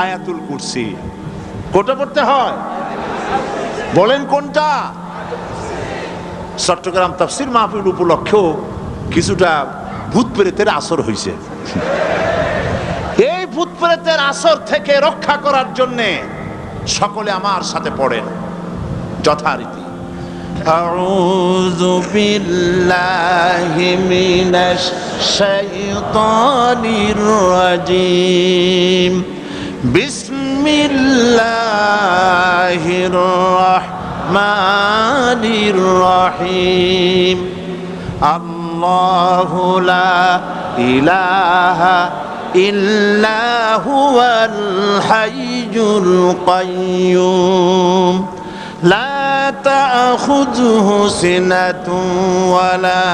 আয়াতুল কুরসি। কোনটা পড়তে হয় বলেন কোনটা? চট্টগ্রাম তাফসীর মাহফিল উপলক্ষেও কিছুটা ভূত প্রেতের আসর হয়েছে। এই ভূত প্রেতের আসর থেকে রক্ষা করার জন্যে সকলে আমার সাথে পড়েন যথারীতি। আউযু বিল্লাহি মিনাশ শাইতানির রাজীম। বিসমিল্লাহির রাহমানির রাহিম। আল্লাহু লা ইলাহা ইল্লা হুয়াল হাইয়ুল কাইয়্যুম লা তা'খুযুহু সিনাতুন ওয়ালা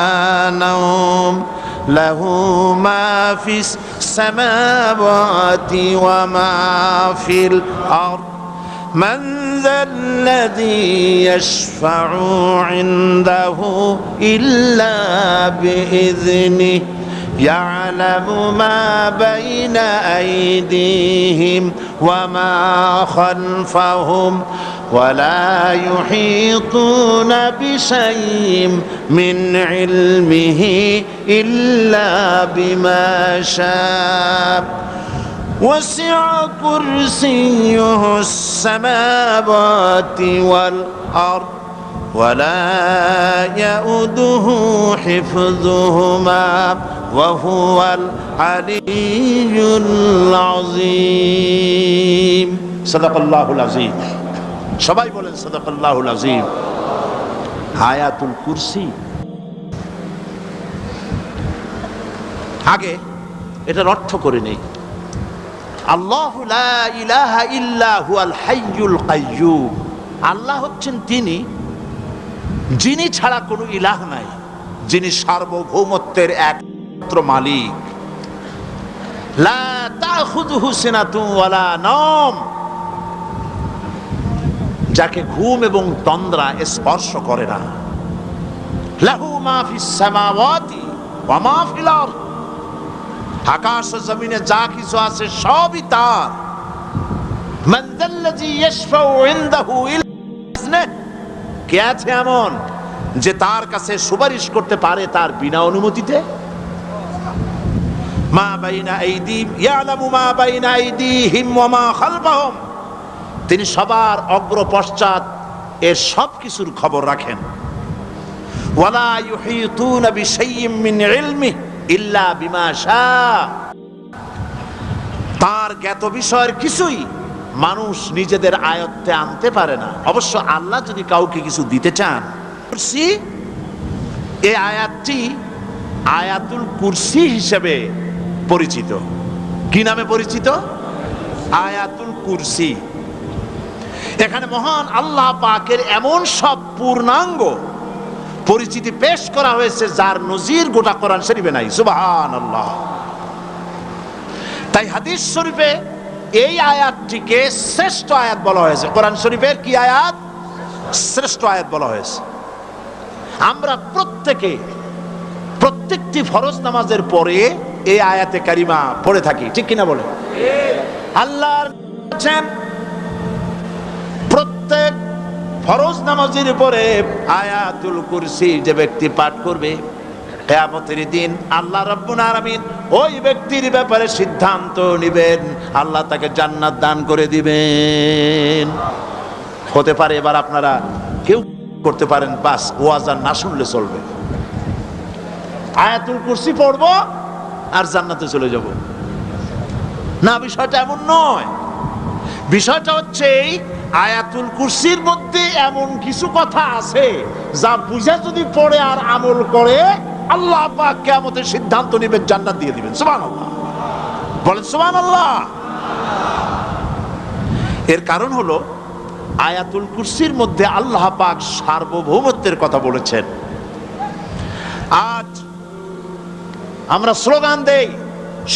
নাওম লাহু মা ফিস সামাওয়াতি ওয়া মা ফিল আরদ মান যাল্লাযী ইয়াশফা'ু 'ইনদাহু ইল্লা বিইযনিহি ইয়া'লামু মা বাইনা আইদিহিম ওয়া মা খালফাহুম ওয়া লা ইউহীতুনা বিশাইইন মিন ইলমিহি ইল্লা বিমা শাআ وسع كرسيه السماوات والأرض ولا يؤوده حفظهما وهو العلي العظيم صدق الله العظيم সবাই বলেন সাদাকাল্লাহুল আযীম। আয়াতুল কুরসি আগে এটার অর্থ করে নেই। আল্লাহু লা ইলাহা ইল্লা হুয়াল হাইয়ুল কাইয়্যুম। আল্লাহ হচ্ছেন তিনি যিনি ছাড়া কোনো ইলাহ নাই, যিনি সার্বভৌমত্বের একমাত্র মালিক। লা তাখুযুহু সিনাতুন ওয়ালা নাওম, যাকে ঘুম এবং তন্দ্রা স্পর্শ করে না। লাহু মা ফিস সামাওয়াতি ওয়া মা ফিল আরদ, আকাশ ও জমিনে যা কিছু আছে সবই তার। মান যাল্লাযী ইয়াশফাউ ইনদাহু ইল্লা বিইজনিহি, কে আছে এমন যে তার কাছে সুপারিশ করতে পারে তার বিনা অনুমতিতে? মা বাইনা আইদিহিম ইয়ালামু মা বাইনা আইদিহিম ওয়া মা খালফাহুম, তিনি সবার অগ্র পশ্চাৎ এর সব কিছুর খবর রাখেন। ওয়ালা ইউহীতুনা বিশাইইন মিন ইলমিহি ইল্লা বিমা শাআ, তার জ্ঞাত বিষয়ের কিছুই মানুষ নিজেদের আয়ত্তে আনতে পারে না। অবশ্য আল্লাহ যদি কাউকে কিছু দিতে চান, কুরসি এই আয়াতটি আয়াতুল কুরসি হিসেবে পরিচিত। কি নামে পরিচিত? আয়াতুল কুরসি। এখানে মহান আল্লাহ পাকের এমন সব পূর্ণাঙ্গ পরিচিতি পেশ করা হয়েছে যার নজির গোটা কোরআন শরীফে নাই। সুবহানাল্লাহ। তাই হাদিস শরীফে এই আয়াতটিকে শ্রেষ্ঠ আয়াত বলা হয়েছে। কোরআন শরীফের কি আয়াত? শ্রেষ্ঠ আয়াত বলা হয়েছে। আমরা প্রত্যেকটি ফরজ নামাজের পরে এই আয়াতে কারিমা পড়ে থাকি, ঠিক কিনা বলে? আল্লাহর প্রত্যেক ফরজ নামাজের পরে আয়াতুল কুরসি যে ব্যক্তি পাঠ করবে, কিয়ামতের দিন আল্লাহ রাব্বুল আলামিন ওই ব্যক্তির ব্যাপারে সিদ্ধান্ত নেবেন, আল্লাহ তাকে জান্নাত দান করে দিবেন। হতে পারে এবার আপনারা কেউ করতে পারেন, বাস ওয়াজ আর না শুনলে চলবে, আয়াতুল কুরসি পড়বো আর জান্নাতে চলে যাব না। বিষয়টা এমন নয়। বিষয়টা হচ্ছে এই আয়াতুল কুরসির মধ্যে এমন কিছু কথা আছে যা বুঝে যদি পড়ে আর আমল করে আল্লাহ পাক কিয়ামতের সিদ্ধান্ত নেবেন, জান্নাত দিয়ে দিবেন। সুবহানাল্লাহ বলেন, সুবহানাল্লাহ। এর কারণ হলো আয়াতুল কুরসির মধ্যে আল্লাহ পাক সার্বভৌমত্বের কথা বলেছেন। আজ আমরা স্লোগান দেই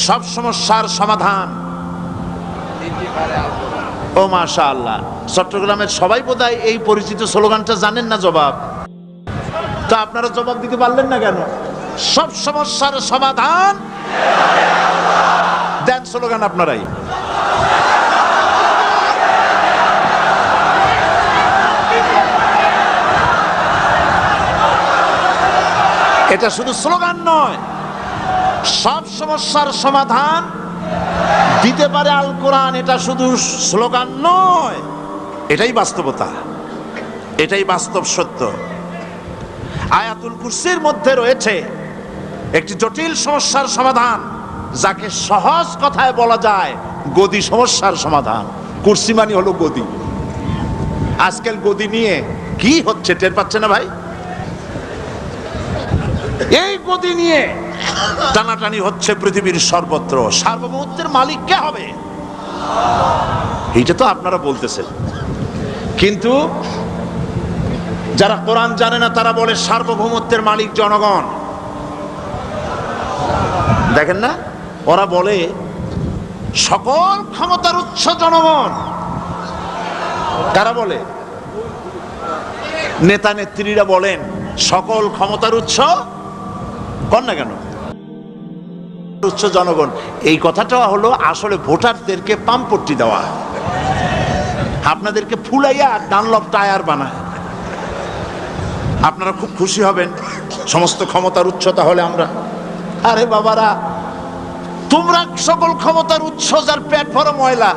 সব সমস্যার সমাধান। ও মাশাআল্লাহ, চট্টগ্রামের সবাই বোধহয় এই পরিচিত স্লোগানটা জানেন না। জবাব তো আপনারা জবাব দিতে পারলেন না কেন? সব সমস্যার সমাধান দেন স্লোগান আপনারাই। এটা শুধু স্লোগান নয়, সব সমস্যার সমাধান দিতে পারে আল কোরআন। এটা শুধু স্লোগান নয়, এটাই বাস্তবতা, এটাই বাস্তব সত্য। আয়াতুল কুরসির মধ্যে রয়েছে একটি জটিল সমস্যার সমাধান, যাকে সহজ কথায় বলা যায় গদি সমস্যার সমাধান। কুরসি মানে হলো গদি। আজকাল গদি নিয়ে কি হচ্ছে টের পাচ্ছে না ভাই? এই গদি নিয়ে টানাটানি হচ্ছে পৃথিবীর সর্বত্র। সার্বভৌমত্বের মালিক কে হবে? এইটা তো আপনারা বলতেছেন, কিন্তু যারা কোরআন জানে না তারা বলে সার্বভৌমত্বের মালিক জনগণ। দেখেন না, ওরা বলে সকল ক্ষমতার উৎস জনগণ। কারা বলে? নেতা নেত্রীরা বলেন সকল ক্ষমতার উৎস, কর না কেন, উৎস জনগণ। এই কথাটা হলো আসলে ভোটারদেরকে পাম্পট্টি দেওয়া, আপনাদেরকে ফুলাইয়া ডানলপ টায়ার বানায়। আপনারা খুব খুশি হবেন সমস্ত ক্ষমতার উৎস তাহলে আমরা। আরে বাবারা, তোমরা সকল ক্ষমতার উৎস যার পেট ভরা ময়লা,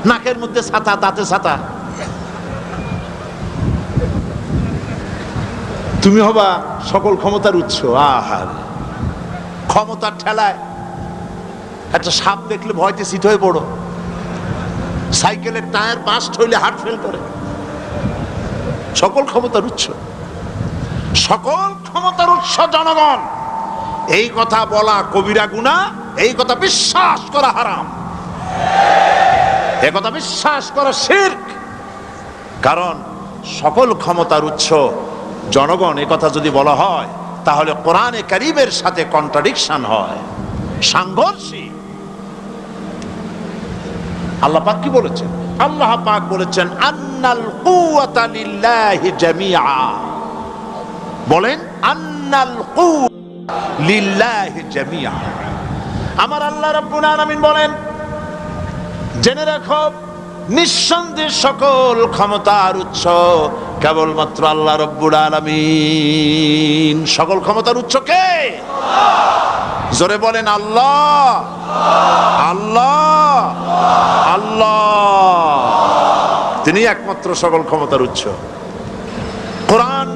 নাকের মধ্যে ছাতা, দাঁতে ছাতা, তুমি হবা সকল ক্ষমতার উৎস। আহার, ক্ষমতার ঠেলায় একটা সাপ দেখলে ভয়তে সিট হয়ে পড়ো, সাইকেলের টায়ার বাস্ট হইলে হার্ট ফেল করে। সকল ক্ষমতার উৎস, সকল ক্ষমতার উৎস জনগণ, এই কথা বলা কবিরা গুনাহ, এই কথা বিশ্বাস করা হারাম, এই কথা বিশ্বাস করা শিরক। কারণ সকল ক্ষমতার উৎস জনগণ এই কথা যদি বলা হয় তাহলে কোরআনে কারীমের সাথে কন্ট্রাডিকশন হয়, সাংঘর্ষিক। আল্লাহ পাক কি বলেছেন? আল্লাহ পাক বলেছেন আন্নাল কুওয়াতা লিল্লাহি জামিআ। বলেন আন্নাল কুওয়াতা লিল্লাহি জামিআ। আমার আল্লাহ রাব্বুল আলামিন বলেন, জেনে রাখো নিঃসন্দেহে সকল ক্ষমতার উৎস কেবলমাত্র আল্লাহ রাব্বুল আলামিন। সকল ক্ষমতার উৎস কে? জোরে বলেন আল্লাহ, আল্লাহ, আল্লাহ। তিনি একমাত্র সকল ক্ষমতার উৎস। কোরআন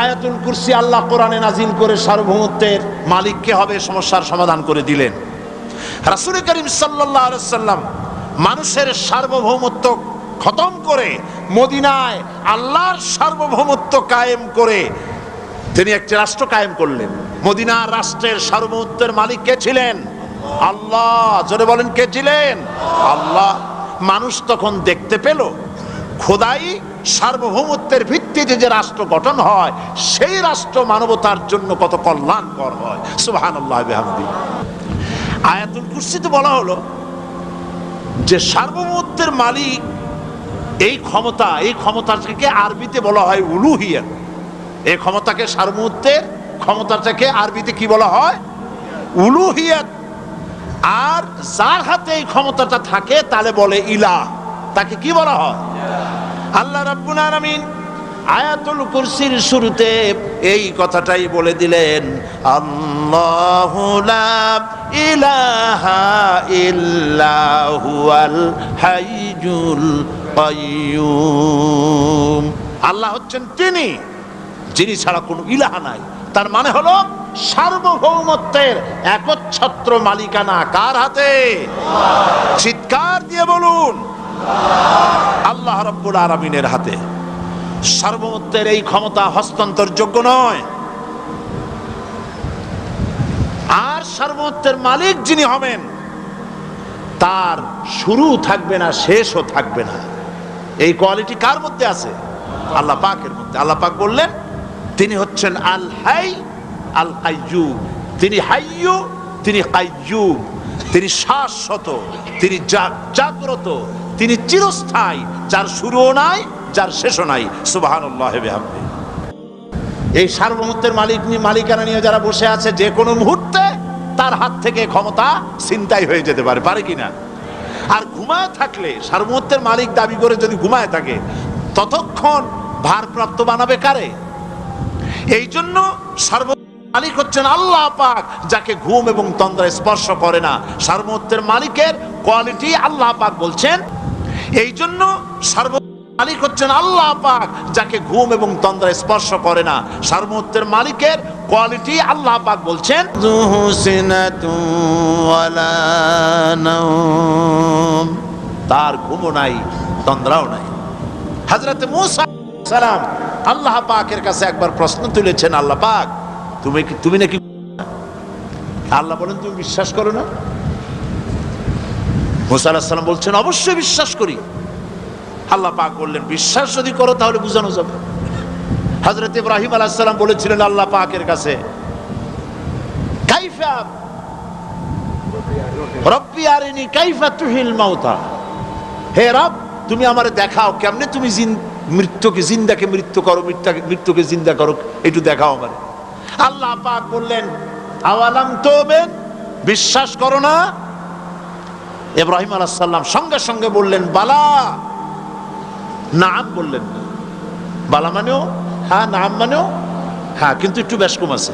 আয়াতুল কুরসি আল্লাহ কোরআনে নাজিল করে সার্বভৌমত্বের মালিক কে হবে সমস্যার সমাধান করে দিলেন। রাসূল করিম সাল্লাল্লাহু আলাইহি ওয়াসাল্লাম মানুষের সার্বভৌমত্ব খতম করে মদিনায় আল্লাহর সার্বভৌমত্ব কায়েম করে তিনি একটি রাষ্ট্র কায়েম করলেন। মদিনার রাষ্ট্রের সার্বভৌমত্বের মালিক কে ছিলেন? আল্লাহ। জোরে বলেন কে ছিলেন? আল্লাহ। মানুষ তখন দেখতে পেল খোদাই সার্বভৌমত্বের ভিত্তিতে যে রাষ্ট্র গঠন হয় সেই রাষ্ট্র মানবতার জন্য কত কল্যাণকর হয়। সুবহানাল্লাহ বিহামদিহি। আয়াতুল কুরসিতে বলা হলো যে সার্বভৌমত্বের মালিক এই ক্ষমতাটাকে আরবিতে বলা হয় উলুহিয়াত। এই ক্ষমতাকে, সার্বভৌমত্বের ক্ষমতাটাকে আরবিতে কি বলা হয়? উলুহিয়াত। আর যার হাতে এই ক্ষমতাটা থাকে তাহলে বলে ইলাহ, তাকে কি বলা হয়? আল্লাহ রাব্বুল আলামিন আয়াতুল কুরসির শুরুতে এই কথাটাই বলে দিলেন, আল্লাহু লা ইলাহা ইল্লা হুয়াল হাইয়ুল কাইয়্যুম। আল্লাহ হচ্ছেন তিনি যিনি ছাড়া কোনো ইলাহা নাই। তার মানে হলো সার্বভৌমত্বের একচ্ছত্র মালিকানা কার হাতে? চিৎকার দিয়ে বলুন, আল্লাহ রাব্বুল আলামিনের হাতে। সার্বভৌমত্বের এই ক্ষমতা হস্তান্তরযোগ্য নয়। আর সার্বভৌমত্বের মালিক যিনি হবেন তার শুরু থাকবে না, শেষও থাকবে না। এই কোয়ালিটি কার মধ্যে আছে? আল্লাহ পাকের মধ্যে। আল্লাহ পাক বললেন তিনি হচ্ছেন আল হাই আল কাইয়্যুম। তিনি হাইয়্যু, তিনি কাইয়্যুম। তিনি শাশ্বত, তিনি জাগ্রত, তিনি চিরস্থায়ী, যার শুরুও নাই, যার শেষও নাই। সুবহানাল্লাহ বিহামদিহি। এই সার্বভৌমত্বের মালিকানা নিয়ে যারা বসে আছে, যে কোনো মুহূর্তে তার হাত থেকে ক্ষমতা ছিনতাই হয়ে যেতে পারে, পারে কিনা? আর ঘুমায় থাকলে, সার্বভৌমত্বের মালিক দাবি করে যদি ঘুমায় থাকে, ততক্ষণ ভারপ্রাপ্ত বানাবে কারে? এই জন্য সার্বভৌম মালিক হচ্ছেন আল্লাহ পাক, যাকে ঘুম এবং তন্দ্রা স্পর্শ করে না। সার্বভৌমত্বের মালিকের কোয়ালিটি আল্লাহ পাক বলছেন। এই জন্য মালিক হচ্ছেন আল্লাহ পাক, যাকে ঘুম এবং তন্দ্রা স্পর্শ করে না। সার্বভৌমত্বের মালিকের কোয়ালিটি আল্লাহ পাক বলছেন, তার ঘুমও নাই, তন্দ্রাও নাই। হযরত মূসা সালাম আল্লাহ পাকের কাছে একবার প্রশ্ন তুলেছেন, আল্লাহ পাক তুমি নাকি? আল্লাহ বলেন, তুমি বিশ্বাস করো না? মূসা আলাইহিস সালাম বলছেন, অবশ্যই বিশ্বাস করি। আল্লাহ পাক বললেন, বিশ্বাস যদি করো তাহলে বুঝানো যাবে। হযরত ইব্রাহিম আলাইহিস সালাম বলেছিলেন আল্লাহ পাকের কাছে, কাইফা রব্বি আরিনি কাইফা তুহিল মাউতা, হে রব তুমি আমারে দেখাও কেমনে তুমি মৃত্যুকে জিন্দাকে মৃত্যু করো, মৃত্যুকে জিন্দা করো, একটু দেখাও আমারে। আল্লাহ পাক বললেন, আওয়ালাম তুমিন, বিশ্বাস করো না? ইব্রাহিম আলাইহিস সালাম সঙ্গে সঙ্গে বললেন, বালা। নাম বললেন না, বালা মানেও হ্যাঁ, নাম মানেও হ্যাঁ, কিন্তু একটু বেশ কম আছে।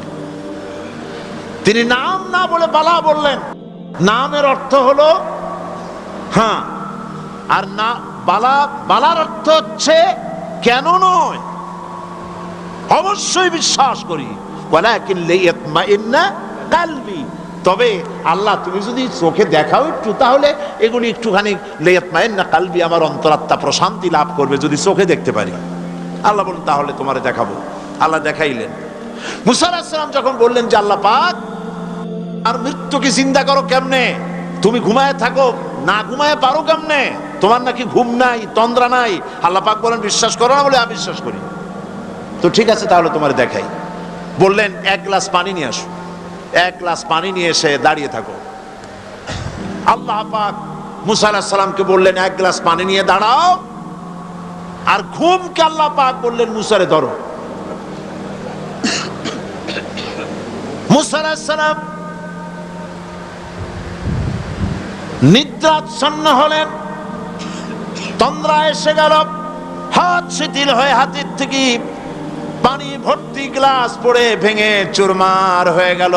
তিনি নাম না বলে বালা বললেন। নামের অর্থ হলো হ্যাঁ, আর না বালার অর্থ হচ্ছে কেন নয়, অবশ্যই বিশ্বাস করি। ওয়ালাকিন লিয়াতমাইন্না কালবি, তবে আল্লাহ তুমি যদি চোখে দেখাও একটু, তাহলে এগুলি একটুখানি লিয়াতমাইন্না কালবি, আমার অন্তরাত্মা প্রশান্তি লাভ করবে যদি চোখে দেখতে পারি। আল্লাহ বলেন, তাহলে তোমারে দেখাবো। আল্লাহ দেখাইলেন। মুসা আলাইহিস সালাম যখন বললেন যে আল্লাহ পাক আর মৃত্যুকে জিন্দা করো কেমনে, তুমি ঘুমায় থাকো, না ঘুমায় পারো কেমনে, তোমার নাকি ঘুম নাই, তন্দ্রা নাই। আল্লাহ পাক বলেন, বিশ্বাস করো না? বলে, আমি বিশ্বাস করি। তো ঠিক আছে, তাহলে তোমার দেখাই। বললেন, এক গ্লাস পানি নিয়ে আসো। এক গ্লাস পানি নিয়ে এসে দাঁড়িয়ে থাকো। আল্লাহ পাক মুসা আলাইহিস সালামকে বললেন, এক গ্লাস পানি নিয়ে দাঁড়াও। আর ঘুমকে আল্লাহ পাক বললেন, মুসারে ধরো। মুসা আলাইহিস সালাম নিদ্রাচ্ছন্ন হলেন, তন্দ্রা এসে গেল, হাত শিথিল হয়ে হাতের থেকে পানি ভর্তি গ্লাস পড়ে ভেঙে চুরমার হয়ে গেল।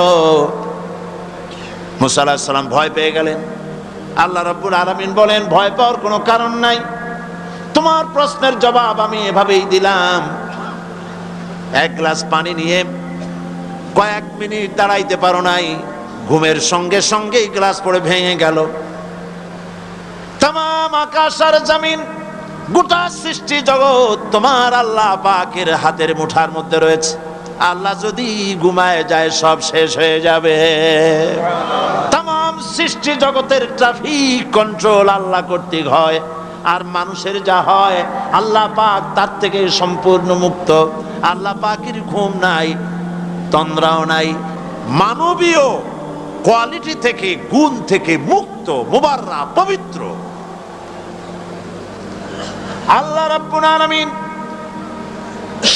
মুসা আলাইহিস সালাম ভয় পেয়ে গেলেন। আল্লাহ রাব্বুল আলামিন বলেন, ভয় পাওয়ার কোনো কারণ নাই, তোমার প্রশ্নের জবাব আমি এভাবেই দিলাম। এক গ্লাস পানি নিয়ে কয়েক মিনিট দাঁড়াইতে পারো নাই, ঘুমের সঙ্গে সঙ্গে গ্লাস পড়ে ভেঙে গেল। তামাম আকাশ আর জমিন, গোটা সৃষ্টি জগৎ তোমার আল্লাহ পাকের হাতের মুঠার মধ্যে রয়েছে। আল্লাহ যদি ঘুমায় যায় সব শেষ হয়ে যাবে। তামাম সৃষ্টি জগতের ট্রাফিক কন্ট্রোল আল্লাহ কর্তৃক হয়, আর মানুষের যা হয় আল্লাহ পাক তার থেকে সম্পূর্ণ মুক্ত। আল্লাহ পাকের ঘুম নাই, তন্দ্রাও নাই, মানবীয় কোয়ালিটি থেকে, গুণ থেকে মুক্ত, মুবাররা, পবিত্র। আল্লাহ রাব্বুল আলামিন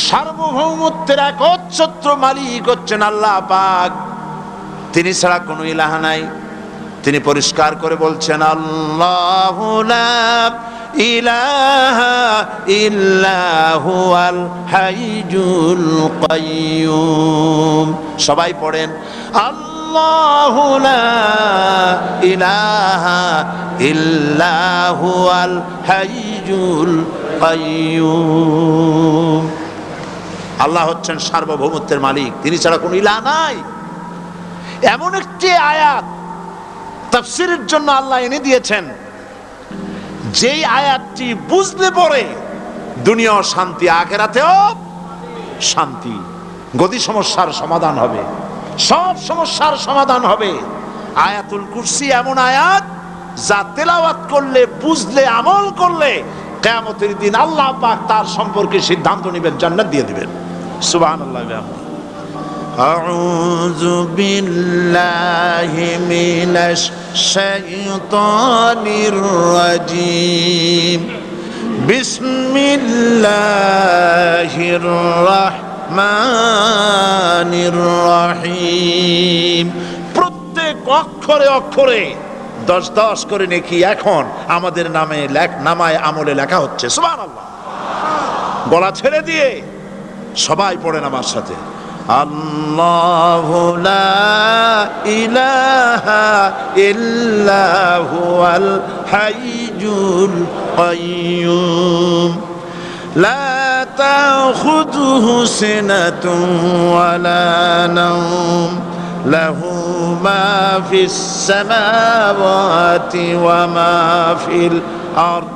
সার্বভৌমত্বের একচ্ছত্র মালিক হচ্ছেন আল্লাহ পাক, তিনি ছাড়া কোনো ইলাহ নাই। তিনি পরিষ্কার করে বলছেন, আল্লাহু লা ইলাহা ইল্লা হুয়াল হাইয়ুল কাইয়্যুম। সবাই পড়েন, আল্লাহু লা ইলাহা ইল্লা হুয়াল হাইয়ুল কাইয়্যুম। আল্লাহ হচ্ছেন সার্বভৌমত্বের মালিক, তিনি ছাড়া কোনো ইলাহ নাই। এমন একটি আয়াত তাফসীরের জন্য আল্লাহ এনে দিয়েছেন, যেই আয়াতটি বুঝলে পরে দুনিয়াও শান্তি, আখিরাতেও শান্তি। গদি সমস্যার সমাধান হবে, সব সমস্যার সমাধান হবে। আয়াতুল কুরসি এমন আয়াত, যা তেলাওয়াত করলে, বুঝলে, আমল করলে কিয়ামতের দিন আল্লাহ পাক তার সম্পর্কে সিদ্ধান্ত নেবেন, জান্নাত দিয়ে দিবেন। সুবহানাল্লাহ। আউযু বিল্লাহি মিনাশ শাইতানির রাজীম। বিসমিল্লাহির রাহমানির রহিম। প্রত্যেক অক্ষরে অক্ষরে 10-10 করে নেকি এখন আমাদের নামে নামায় আমলে লেখা হচ্ছে। সুবহানাল্লাহ। গলা ছেড়ে দিয়ে সবাই পড়েন আমার সাথে, আল্লাহু লা ইলাহা ইল্লা হুয়াল হাইয়ুল কাইয়্যুম লা তাখুযুহু সিনাতুন ওয়ালা নাওম লাহু মা ফিস সামাওয়াতি ওয়া মা ফিল আরদ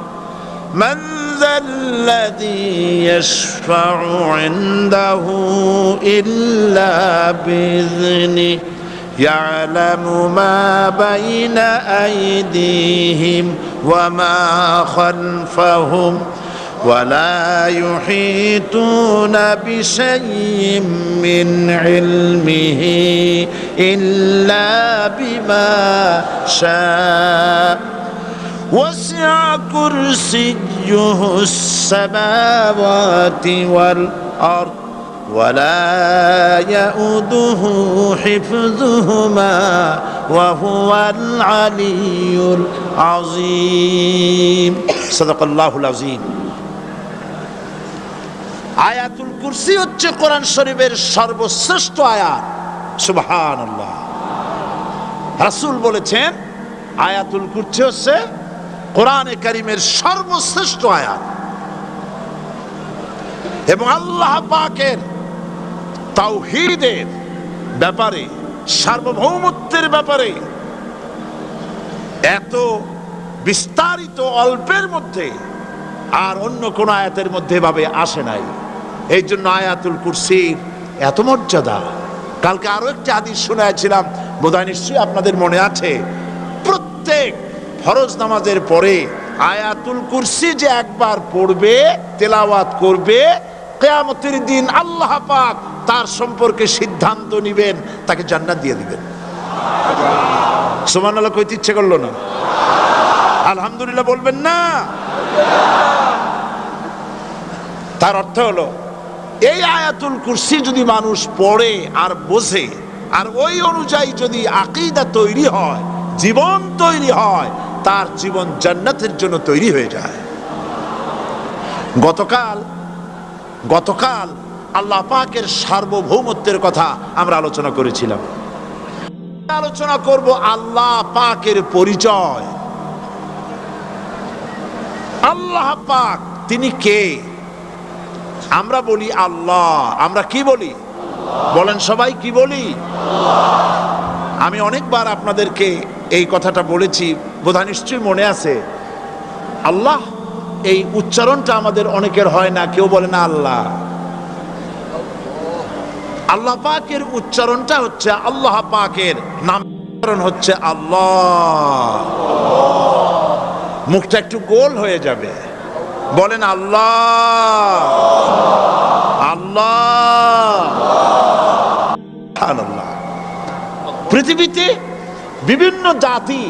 মান ذا الذي يشفع عنده إلا بإذنه يعلم ما بين أيديهم وما خلفهم ولا يحيطون بشيء من علمه إلا بما شاء وسع كرسيه السماوات والأرض ولا يؤوده حفظهما وهو العلي العظيم صدق الله العظيم আয়াতুল কুরসি হচ্ছে কোরআন শরীফের সর্বশ্রেষ্ঠ আয়াত সুবহানাল্লাহ রাসূল বলেছেন আয়াতুল কুরসি হচ্ছে কোরআনে কারীমের সর্বশ্রেষ্ঠ আয়াত এবং আল্লাহ পাকের তাওহীদের ব্যাপারে সার্বভৌমত্বের ব্যাপারে এত বিস্তারিত অল্পের মধ্যে আর অন্য কোন আয়াতের মধ্যে ভাবে আসে নাই এই জন্য আয়াতুল কুরসির এত মর্যাদা কালকে আরো একটি হাদিস শোনাইছিলাম বোধহয় নিশ্চয়ই আপনাদের মনে আছে প্রত্যেক ফরজ নামাজের পরে আয়াতুল কুরসি যে একবার পড়বে তেলাওয়াত করবে কিয়ামতের দিন আল্লাহ পাক তার সম্পর্কে সিদ্ধান্ত নেবেন তাকে জান্নাত দিয়ে দিবেন সুবহানাল্লাহ কইতে ইচ্ছে করলো না আলহামদুলিল্লাহ বলবেন না তার অর্থ হলো এই আয়াতুল কুরসি যদি মানুষ পড়ে আর বোঝে আর ওই অনুযায়ী যদি আকীদা তৈরি হয় জীবন তৈরি হয় তার জীবন জান্নাতের জন্য তৈরি হয়ে যায় গতকাল আল্লাহ পাকের সার্বভৌমত্বের কথা আমরা আলোচনা করেছিলাম আলোচনা করব আল্লাহ পাকের পরিচয় আল্লাহ পাক তিনি কে আমরা বলি আল্লাহ আমরা কি বলি বলেন সবাই কি বলি আমি অনেকবার আপনাদেরকে এই কথাটা বলেছি বোধহয় নিশ্চয়ই মনে আছে আল্লাহ এই উচ্চারণটা আমাদের অনেকের হয় না কেউ বলে না আল্লাহ আল্লাহ পাকের উচ্চারণটা হচ্ছে আল্লাহ পাকের নামকরণ হচ্ছে আল্লাহ মুখটা একটু গোল হয়ে যাবে বলেন আল্লাহ আল্লাহ আল্লাহ পৃথিবীতে বিভিন্ন জাতি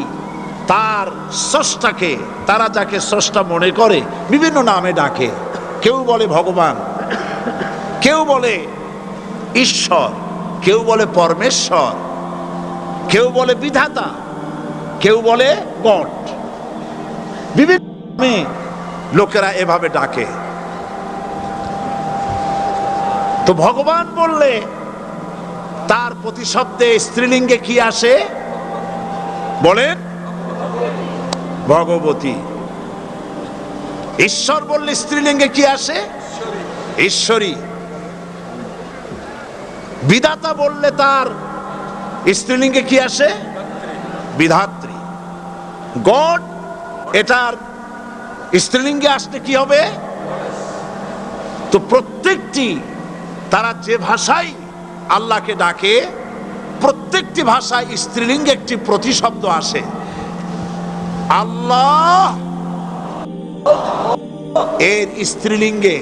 তার স্রষ্টাকে তারা যাকে স্রষ্টা মনে করে বিভিন্ন নামে ডাকে কেউ বলে ভগবান কেউ বলে ঈশ্বর কেউ বলে পরমেশ্বর কেউ বলে বিধাতা কেউ বলে গড বিভিন্ন নামে লোকেরা এভাবে ডাকে তো ভগবান বললে তার প্রতিশব্দে স্ত্রীলিঙ্গে কি আসে বলেন ভগবতী ঈশ্বর বললে স্ত্রীলিঙ্গে কি আসে ঈশ্বরী বিধাতা বললে তার স্ত্রীলিঙ্গে কি আসে বিধাত্রী গড এটার স্ত্রীলিঙ্গে আসতে কি হবে তো প্রত্যেকটি তারা যে ভাষায় আল্লাহকে ডাকে প্রত্যেকটি ভাষায় স্ত্রীলিঙ্গে একটি প্রতিশব্দ আসে আল্লাহ এর স্ত্রীলিঙ্গে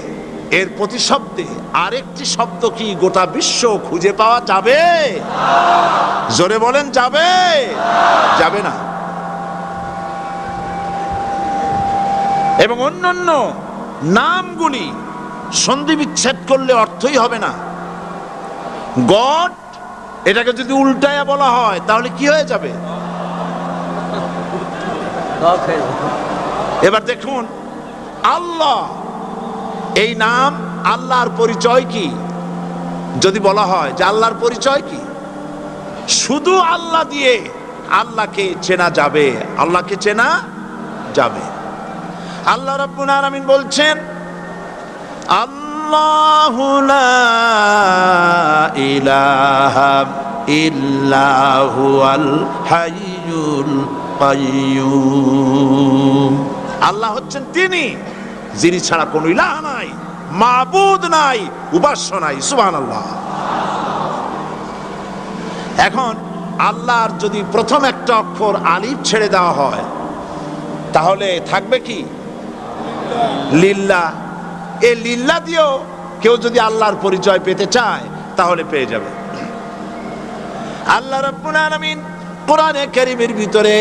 এর প্রতিশব্দে আরেকটি শব্দ কি গোটা বিশ্ব খুঁজে পাওয়া যাবে জোরে বলেন যাবে যাবে না এবং অন্যান্য নামগুলি সন্ধি বিচ্ছেদ করলে অর্থই হবে না গড এটাকে যদি উল্টায়া বলা হয় তাহলে কি হয়ে যাবে এবার দেখুন আল্লাহ এই নাম আল্লাহর পরিচয় কি যদি বলা হয় যে আল্লাহর পরিচয় কি, শুধু আল্লাহ দিয়ে আল্লাহকে চেনা যাবে, আল্লাহকে চেনা যাবে। আল্লাহ রাব্বুল আলামিন বলছেন, আল্লাহু লা ইলাহা ইল্লা হুয়াল হাইয়ুল কাইয়্যুম। আল্লাহ হচ্ছেন তিনি যিনি ছাড়া কোনো ইলাহ নাই, মাবুদ নাই, উপাস্য নাই। সুবহানাল্লাহ। এখন আল্লাহর যদি প্রথম একটা অক্ষর আলিফ ছেড়ে দেওয়া হয় তাহলে থাকবে কি? লিল্লাহ। এই লিল্লাহ দিয়েও কেউ যদি আল্লাহর পরিচয় পেতে চায় তাহলে পেয়ে যাবে। আল্লাহ রাব্বুল আলামিন কোরআনে কারীমের ভিতরে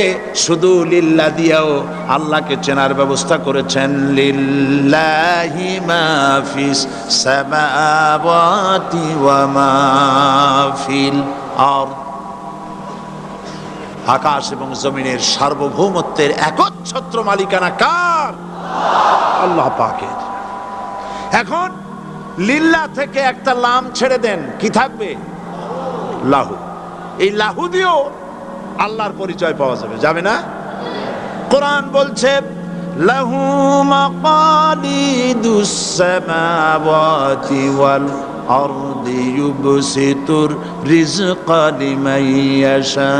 শুধু লিল্লাহ দিয়েও আল্লাহকে চেনার ব্যবস্থা করেছেন। লিল্লাহি মা ফিস সামাওয়াতি ওয়া মা ফিল আরদ। আকাশ এবং জমিনের সার্বভৌমত্বের একচ্ছত্র মালিকানা কার? আল্লাহ পাকের। এখন লিল্লাহ থেকে একটা লাম ছেড়ে দেন, কি থাকবে? লাহু। এই লাহু দিয়েও আল্লাহর পরিচয় পাওয়া যাবে, যাবে না? কোরআন বলছে, লাহু মাকালিদুস সামাওয়াতি ওয়াল আরদি ইউবসিতুর রিজকা লিমান ইয়াশা।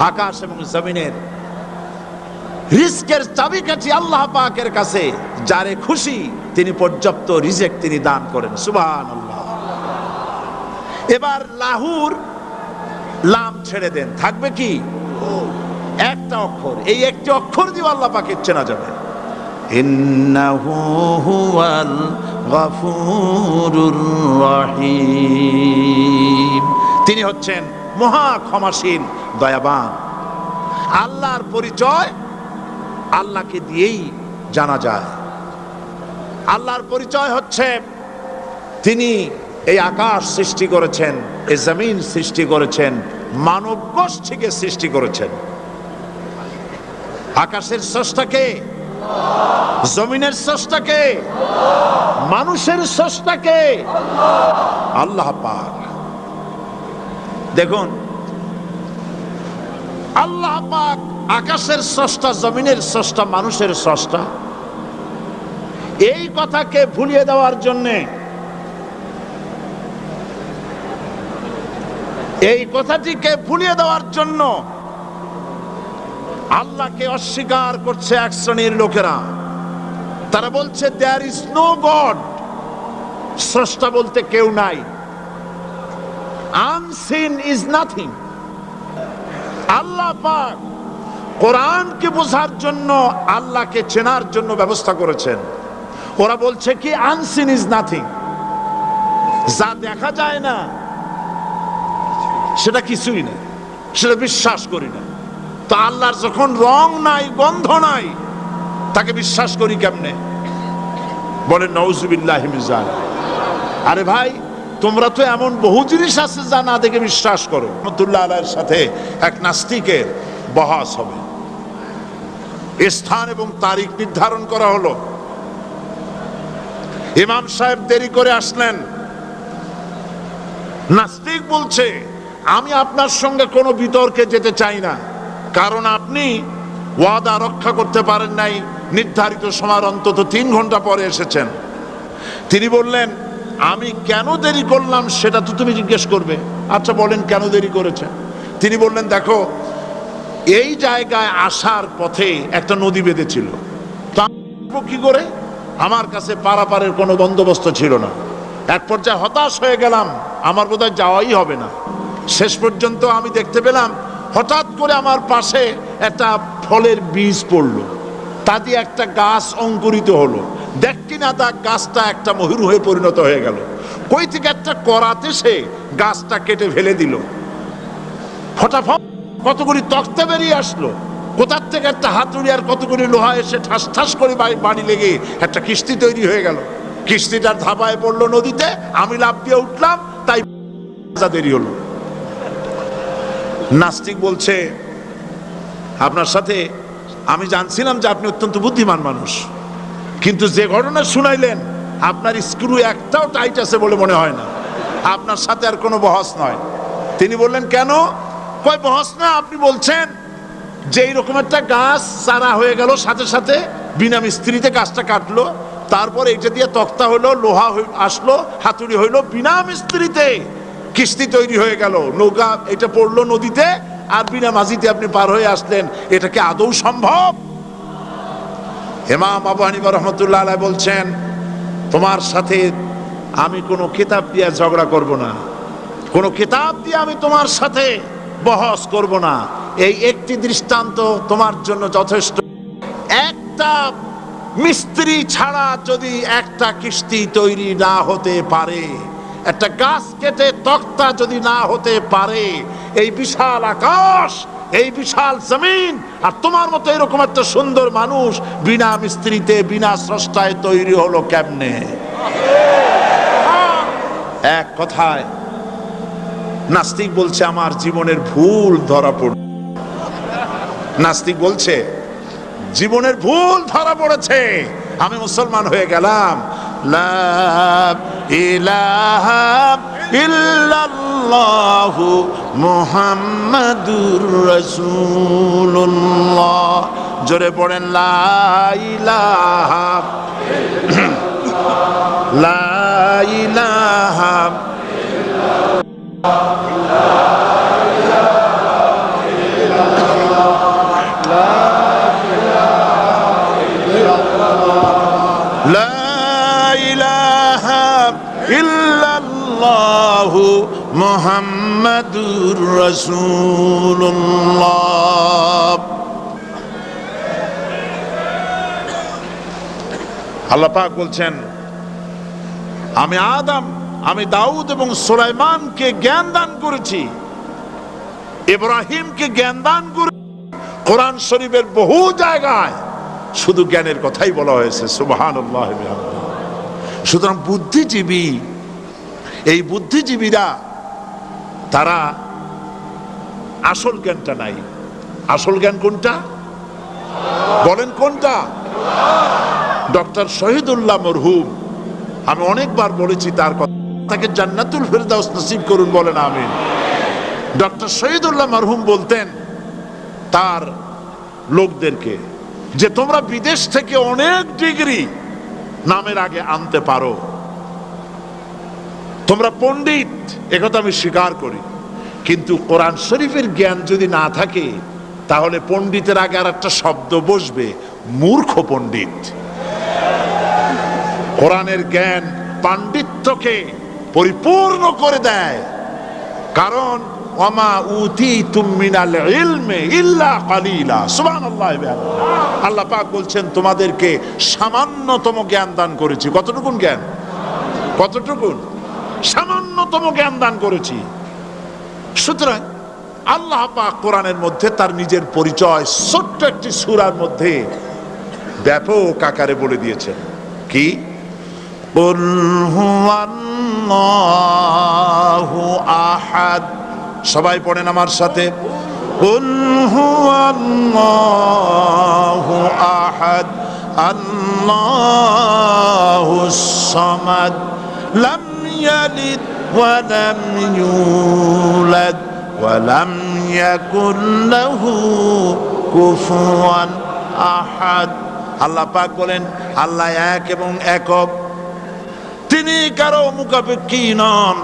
আকাশ এবং জমিনের রিজকের চাবিকাঠি আল্লাহ পাকের কাছে, যারে খুশি তিনি পর্যাপ্ত রিজেক তিনি দান করেন। সুবহানাল্লাহ। এবার লাহুর লাম ছেড়ে দেন, থাকবে কি? একটা অক্ষর। এই একটি অক্ষর দিয়ে আল্লাহ পাকের চেনা যাবে। ইন্নাহু হুয়াল গফুরুর রহিম। তিনি হচ্ছেন মহা ক্ষমাশীল, দয়াবান। আল্লাহর পরিচয় আল্লাহকে দিয়েই জানা যায়। আল্লাহর পরিচয় হচ্ছে তিনি এই আকাশ সৃষ্টি করেছেন, এই জমিন সৃষ্টি করেছেন, মানব গোষ্ঠীকে সৃষ্টি করেছেন। আকাশের স্রষ্টাকে, জমিনের স্রষ্টাকে, মানুষের স্রষ্টাকে আল্লাহ পাক। দেখুন, আল্লাহ পাক আকাশের স্রষ্টা, জমিনের স্রষ্টা, মানুষের স্রষ্টা। এই কথাকে ভুলিয়ে দেওয়ার জন্যে, এই কথাটিকে ভুলিয়ে দেওয়ার জন্য আল্লাহকে অস্বীকার করছে এক শ্রেণীর লোকেরা। তারা বলছে দেয়ার ইজ নো গড, স্রষ্টা বলতে কেউ নাই, আনসিন ইজ নাথিং। আল্লাহ পাক কোরআনকে বোঝার জন্য, আল্লাহকে চেনার জন্য ব্যবস্থা করেছেন। ওরা বলছে কি আনসিন ইজ নাথিং, যা দেখা যায় না সেটা কিছুই না, সেটা বিশ্বাস করি না। তো আল্লাহর যখন রং নাই, গন্ধ নাই, তাকে বিশ্বাস করি কেমনে? বলেন নাউজুবিল্লাহি মিন যালিক। আরে ভাই, তোমরা তো এমন বহু জিনিস আছে যা না দেখে বিশ্বাস করো। রহমতুল্লাহ আলাইহির সাথে এক নাস্তিকের বহাস হবে। স্থান এবং তারিখ নির্ধারণ করা হলো। ইমাম সাহেব দেরি করে আসলেন। নাস্তিক বলছে, আমি আপনার সঙ্গে কোনো বিতর্কে যেতে চাই না, কারণ আপনি ওয়াদা রক্ষা করতে পারেন নাই, নির্ধারিত সময়ের অন্তত 3 ঘন্টা পরে এসেছেন। তিনি বললেন, আমি কেন দেরি করলাম সেটা তো তুমি জিজ্ঞেস করবে। আচ্ছা বলেন কেন দেরি করেছেন? তিনি বললেন, দেখো, এই জায়গায় আসার পথে একটা নদী বেঁধেছিল, তা কি করে? আমার কাছে পারাপারের কোনো বন্দোবস্ত ছিল না। এক পর্যায়ে হতাশ হয়ে গেলাম, আমার বোধহয় যাওয়াই হবে না। শেষ পর্যন্ত আমি দেখতে পেলাম হঠাৎ করে আমার পাশে একটা ফলের বীজ পড়লো, তা দিয়ে একটা গাছ অঙ্কুরিত হলো। দেখি না তা গাছটা একটা ময়ূর হয়ে পরিণত হয়ে গেল। কই থেকে একটা করাতে সে গাছটা কেটে ফেলে দিল। ফটাফট কতগুলি তক্তা বেরিয়ে আসলো, কোথার থেকে একটা হাতুড়ি আর কতগুলি লোহা এসে ঠাস ঠাস করে বাড়ি লেগে একটা কিস্তি তৈরি হয়ে গেল। কিস্তিটার ধাপায় পড়লো নদীতে, আমি লাফ দিয়ে উঠলাম, তাই দেরি হলো। নাস্তিক বলছে, আপনার সাথে আমি জানছিলাম যে আপনি অত্যন্ত বুদ্ধিমান মানুষ, কিন্তু যে ঘটনা শুনাইলেন আপনার স্ক্রু একটাও টাইট আছে বলে মনে হয় না, আপনার সাথে আর কোনো বহস নয়। তিনি বললেন কেন? কয় বহস না, আপনি বলছেন যে এইরকম একটা গাছ চারা হয়ে গেল, সাথে সাথে বিনা মিস্ত্রিতে গাছটা কাটলো, তারপর এইটা দিয়ে তক্তা হইলো, লোহা আসলো, হাতুড়ি হইলো, বিনা মিস্ত্রিতে কিস্তি তৈরি হয়ে গেল, নৌকা এটা পড়লো নদীতে, আর বিনা মাঝিতে আপনি পার হয়ে আসলেন। এটা কি আদৌ সম্ভব? ইমাম আবু হানিফা রহমতুল্লাহ আলাইহি বলছেন, তোমার সাথে আমি কোনো কিতাব দিয়ে ঝগড়া করব না, কোনো কিতাব দিয়ে আমি তোমার সাথে বহস করব না। এই একটি দৃষ্টান্ত তোমার জন্য যথেষ্ট। একটা মিস্ত্রি ছাড়া যদি একটা কিস্তি তৈরি না হতে পারে, একটা গাছ কেটে তক্তা যদি না হতে পারে, এই বিশাল আকাশ, এই বিশাল জমিন, আর তোমার মতো এরকম একটা সুন্দর মানুষ বিনা মিস্ত্রিতে বিনা স্রষ্টায় তৈরি হলো কেমনে? এক কথায় নাস্তিক বলছে আমার জীবনের ভুল ধরা পড়ল। নাস্তিক বলছে জীবনের ভুল ধরা পড়েছে, আমি মুসলমান হয়ে গেলাম। লা ইলাহা ইল্লাল্লাহু মুহাম্মাদুর রাসূলুল্লাহ। জোরে পড়েন লা ইলাহা লা ইলাহা মুহাম্মাদুর রাসূলুল্লাহ। আল্লাহ পাক বলছেন, আমি আদম, আমি দাউদ এবং সুলাইমানকে জ্ঞান দান করেছি, ইব্রাহিমকে জ্ঞান দান করেছি। কোরআন শরীফের বহু জায়গায় শুধু জ্ঞানের কথাই বলা হয়েছে। সুবহানাল্লাহ। সুতরাং বুদ্ধিজীবী, এই বুদ্ধিজীবীরা তারা আসল জ্ঞানটা নাই। আসল জ্ঞান কোনটা বলেন? কোনটা? ডক্টর শহীদুল্লাহ মরহুম, আমি অনেকবার বলেছি তার কথা, তাকে জান্নাতুল ফেরদাউস নসিব করুন বলেন আমিন। ডক্টর শহীদুল্লাহ মরহুম বলতেন তার লোকদেরকে যে তোমরা বিদেশ থেকে অনেক ডিগ্রি নামের আগে আনতে পারো, তোমরা পণ্ডিত, একথা আমি স্বীকার করি, কিন্তু কোরআন শরীফের জ্ঞান যদি না থাকে তাহলে পণ্ডিতের আগে আর একটা শব্দ বসবে, মূর্খ পণ্ডিত। কোরআনের জ্ঞান পাণ্ডিত্যকে পরিপূর্ণ করে দেয়, কারণ ওয়ামা উতীতুম মিনাল ইলমি ইল্লা কালিলা। সুবহানাল্লাহ। আল্লাহ পাক বলছেন তোমাদেরকে সামান্যতম জ্ঞান দান করেছি। কতটুকুন জ্ঞান? কতটুকুন? সামান্যতম জ্ঞান দান করেছি। সুতরাং আল্লাহ পাক কোরআনের মধ্যে তার নিজের পরিচয় ছোট্ট একটি সূরার মধ্যে ব্যাপক আকারে বলে দিয়েছেন। কি? কুল হুয়াল্লাহু আহাদ। সবাই পড়েন আমার সাথে, কুল হুয়াল্লাহু আহাদ আল্লাহুস সামাদ লাম ইয়ালিদ ওয়া লাম ইউলাদ ওয়া লাম ইয়াকুল লাহু কুফুয়ান আহাদ। আল্লাহ পাক বলেন আল্লাহ এক এবং একক, তিনি কারো মুখাপেক্ষী নন,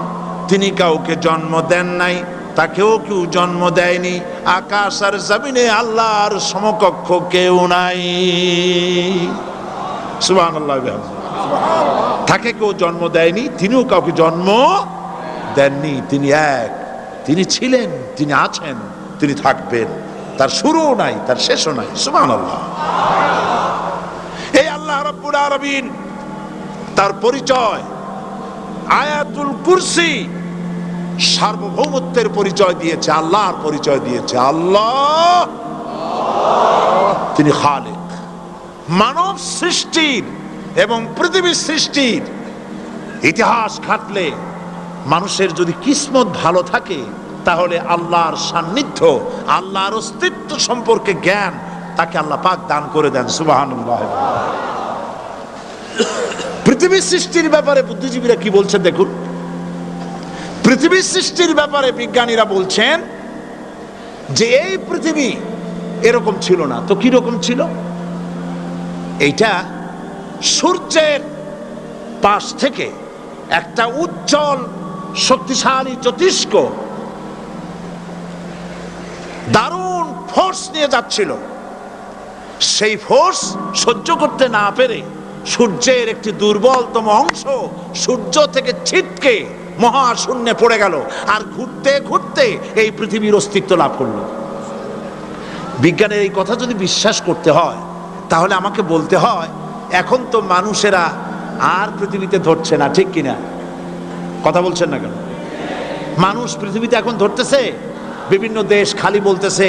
তিনি কাউকে জন্ম দেন নাই, তাকেও কেউ জন্ম দেয়নি। আকাশ আর জমিনে আল্লাহর সমকক্ষ কেউ নাই। সুবহানাল্লাহ। তাকে কেউ জন্ম দেয়নি, তিনিও কাউকে জন্ম দেননি। তিনি এক, তিনি ছিলেন, তিনি আছেন, তিনি থাকবেন। তার শুরুও নাই, তার শেষও নাই। সুবহানাল্লাহ। এই আল্লাহ রাব্বুল আলামিন তার পরিচয় আয়াতুল কুরসি সার্বভৌমত্বের পরিচয় দিয়েছে, আল্লাহর পরিচয় দিয়েছে। আল্লাহ তিনি খালিক। মানব সৃষ্টির এবং পৃথিবী সৃষ্টির ইতিহাস ঘাটলে মানুষের যদি কিসমত ভালো থাকে তাহলে আল্লাহর সান্নিধ্য, আল্লাহর অস্তিত্ব সম্পর্কে জ্ঞান তাকে আল্লাহ পাক দান করে দেন। সুবহানাল্লাহ। পৃথিবী সৃষ্টির ব্যাপারে বুদ্ধিজীবীরা কি বলছেন দেখুন। পৃথিবী সৃষ্টির ব্যাপারে বিজ্ঞানীরা বলছেন যে এই পৃথিবী এরকম ছিল না, তো কি রকম ছিল? এইটা সূর্যের পাশ থেকে একটা উজ্জ্বল শক্তিশালী জ্যোতিষ্ক দারুণ ফোর্স নিয়ে যাচ্ছিল। সেই ফোর্স সহ্য করতে না পেরে সূর্যের একটি দুর্বলতম অংশ সূর্য থেকে ছিটকে মহাশূন্যে পড়ে গেল, আর ঘুরতে ঘুরতে এই পৃথিবীর অস্তিত্ব লাভ করল। বিজ্ঞানের এই কথা যদি বিশ্বাস করতে হয়, তাহলে আমাকে বলতে হয় এখন তো মানুষেরা আর পৃথিবীতে ধরছে না, ঠিক কিনা? কথা বলছেন না কেন? মানুষ পৃথিবীতে এখন ধরতেছে? বিভিন্ন দেশ খালি বলতেছে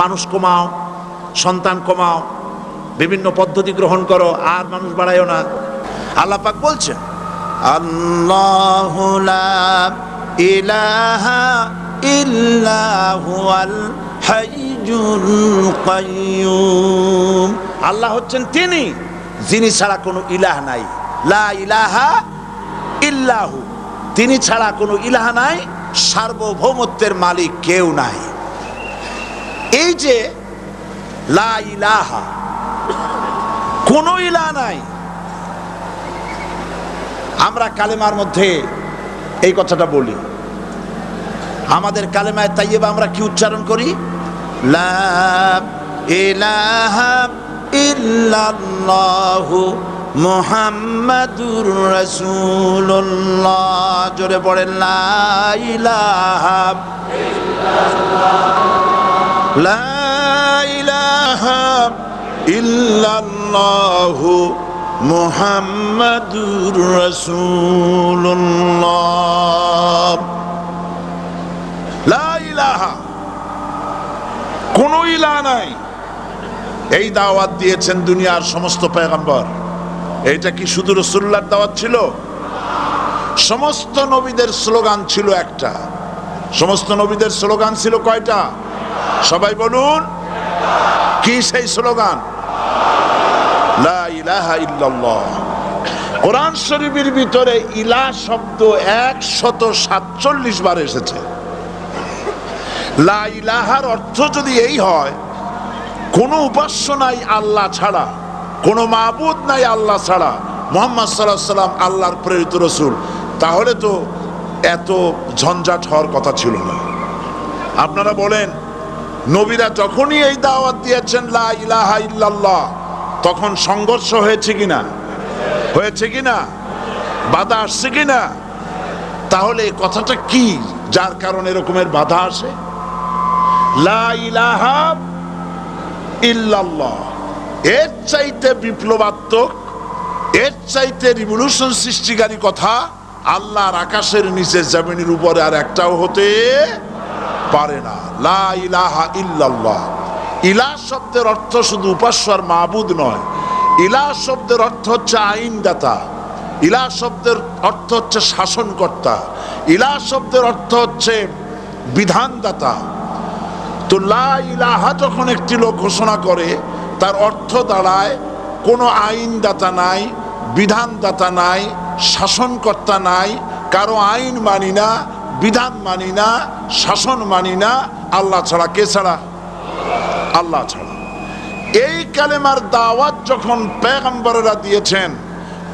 মানুষ কমাও, সন্তান কমাও, বিভিন্ন পদ্ধতি গ্রহণ করো, আর মানুষ বাড়ায়ও না। আল্লাহ পাক বলছেন আল্লাহু লা ইলাহা ইল্লা হুয়াল হাইয়ুল কাইয়্যুম। আল্লাহ হচ্ছেন তিনি যিনি ছাড়া কোনো ইলাহ নাই। লা ইলাহা ইল্লাহু, তিনি ছাড়া কোনো ইলাহ নাই, সার্বভৌমত্বের মালিক কেউ নাই। এই যে লা ইলাহা, কোনো ইলাহ নাই, আমরা কালেমার মধ্যে এই কথাটা বলি। আমাদের কালেমায়ে তাইয়্যিবা আমরা কি উচ্চারণ করি? লা ইলাহা ইল্লাল্লাহু মুহাম্মাদুর রাসূলুল্লাহ। জোরে পড়েন লা ইলাহা লা ইলাহা ইল্লাল্লাহু মুহাম্মাদুর রাসূলুল্লাহ। লা ইলাহা, কোনো ইলাহ নাই। এই দাওয়াত দিয়েছেন দুনিয়ার সমস্ত পয়গম্বর। এইটা কি শুধু রাসূলুল্লাহর দাওয়াত ছিল? সমস্ত নবীদের স্লোগান ছিল একটা। সমস্ত নবীদের স্লোগান ছিল কয়টা? সবাই বলুন, কি সেই স্লোগান? লা ইলাহা ইল্লাল্লাহ। কোরআন শরীফের ভিতরে ইলাহ শব্দ 147 বার এসেছে। লা ইলাহার অর্থ যদি এই হয় কোনো উপাস্য নাই আল্লাহ ছাড়া, কোনো মাবুদ নাই আল্লাহ ছাড়া, মুহাম্মদ সাল্লাল্লাহু আলাইহি সাল্লাম আল্লাহর প্রেরিত রাসূল, তাহলে তো এত ঝঞ্ঝাট হওয়ার কথা ছিল না। আপনারা বলেন, নবীরা যখনই এই দাওয়াত দিয়েছেন লা ইলাহা ইল্লাল্লাহ, তখন সংঘর্ষ হয়েছে কিনা? হয়েছে কিনা? বাধা আসছে কিনা? তাহলে এই কথাটা কি যার কারণে এরকমের বাধা আসে? লা ইলাহা ইল্লাল্লাহ, এর চাইতে বিপ্লবাত্মক, এর চাইতে রিভলিউশন সৃষ্টিকারী কথা আল্লাহর আকাশের নিচে জমিনের উপরে আর একটাও হতে পারে না। লা ইলাহা ইল্লাল্লাহ। ইলাহ শব্দের অর্থ শুধু উপাস্য আর মাবুদ নয়। ইলাহ শব্দের অর্থ হচ্ছে আইনদাতা, ইলাহ শব্দের অর্থ হচ্ছে শাসনকর্তা, ইলাহ শব্দের অর্থ হচ্ছে বিধানদাতা। তো লা ইলাহা যখন একটি লোক ঘোষণা করে, তার অর্থ দাঁড়ায় কোনো আইনদাতা নাই, বিধানদাতা নাই, শাসনকর্তা নাই, কারো আইন মানি না, বিধান মানি না, শাসন মানি না, আল্লাহ ছাড়া। কে ছাড়া? আল্লাহ ছাড়া। এই কালেমার দাওয়াত যখন পয়গম্বরেরা দিয়েছেন,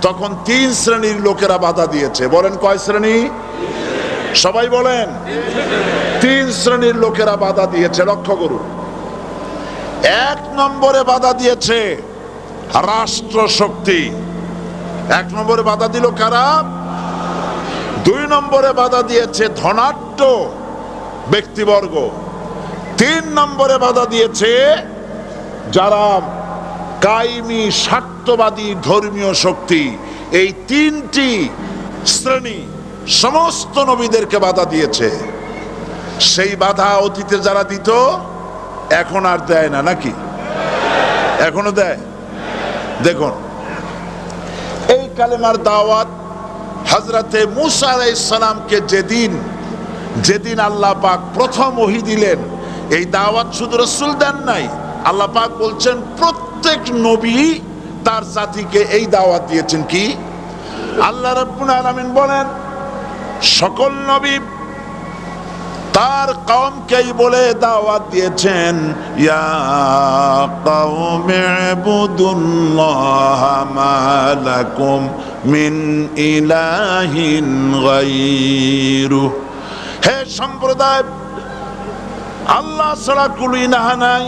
তখন 3 শ্রেণীর লোকেরা বাধা দিয়েছে। বলেন কয় শ্রেণী? সবাই বলেন। 3 শ্রেণীর লোকেরা বাধা দিয়েছে। লক্ষ্য করুন। 1 নম্বরে বাধা দিয়েছে রাষ্ট্র শক্তি। 1 নম্বরে বাধা দিল কারা? 2 নম্বরে বাধা দিয়েছে ধনাঢ্য ব্যক্তিবর্গ। 3 নম্বরে বাধা দিয়েছে যারা কায়েমি স্বার্থবাদী ধর্মীয় শক্তি। এই 3টি শ্রেণী সমস্ত নবীদেরকে বাধা দিয়েছে। সেই বাধা অতীতে যারা দিত এখন আর দেয় না, নাকি? এখনো দেয়। দেখুন, এই কালেমার দাওয়াত হযরতে মূসা আলাইহিস সালামকে যেদিন আল্লাহ পাক প্রথম ওহী দিলেন, এই দাওয়াত শুধু রাসূল দেন নাই, আল্লাহ পাক বলছেন প্রত্যেক নবী তার জাতিকে এই দাওয়াত দিয়েছেন। কি? আল্লাহ রাব্বুল আলামিন বলেন সকল নবী তার কওমকেই বলে দাওয়াত দিয়েছেন, ইয়া কওমি ইবুদুল্লাহা মা লাকুম মিন ইলাহিন গায়রু। হে সম্প্রদায়, আল্লাহ ছাড়া কোনো ইলাহ নাই,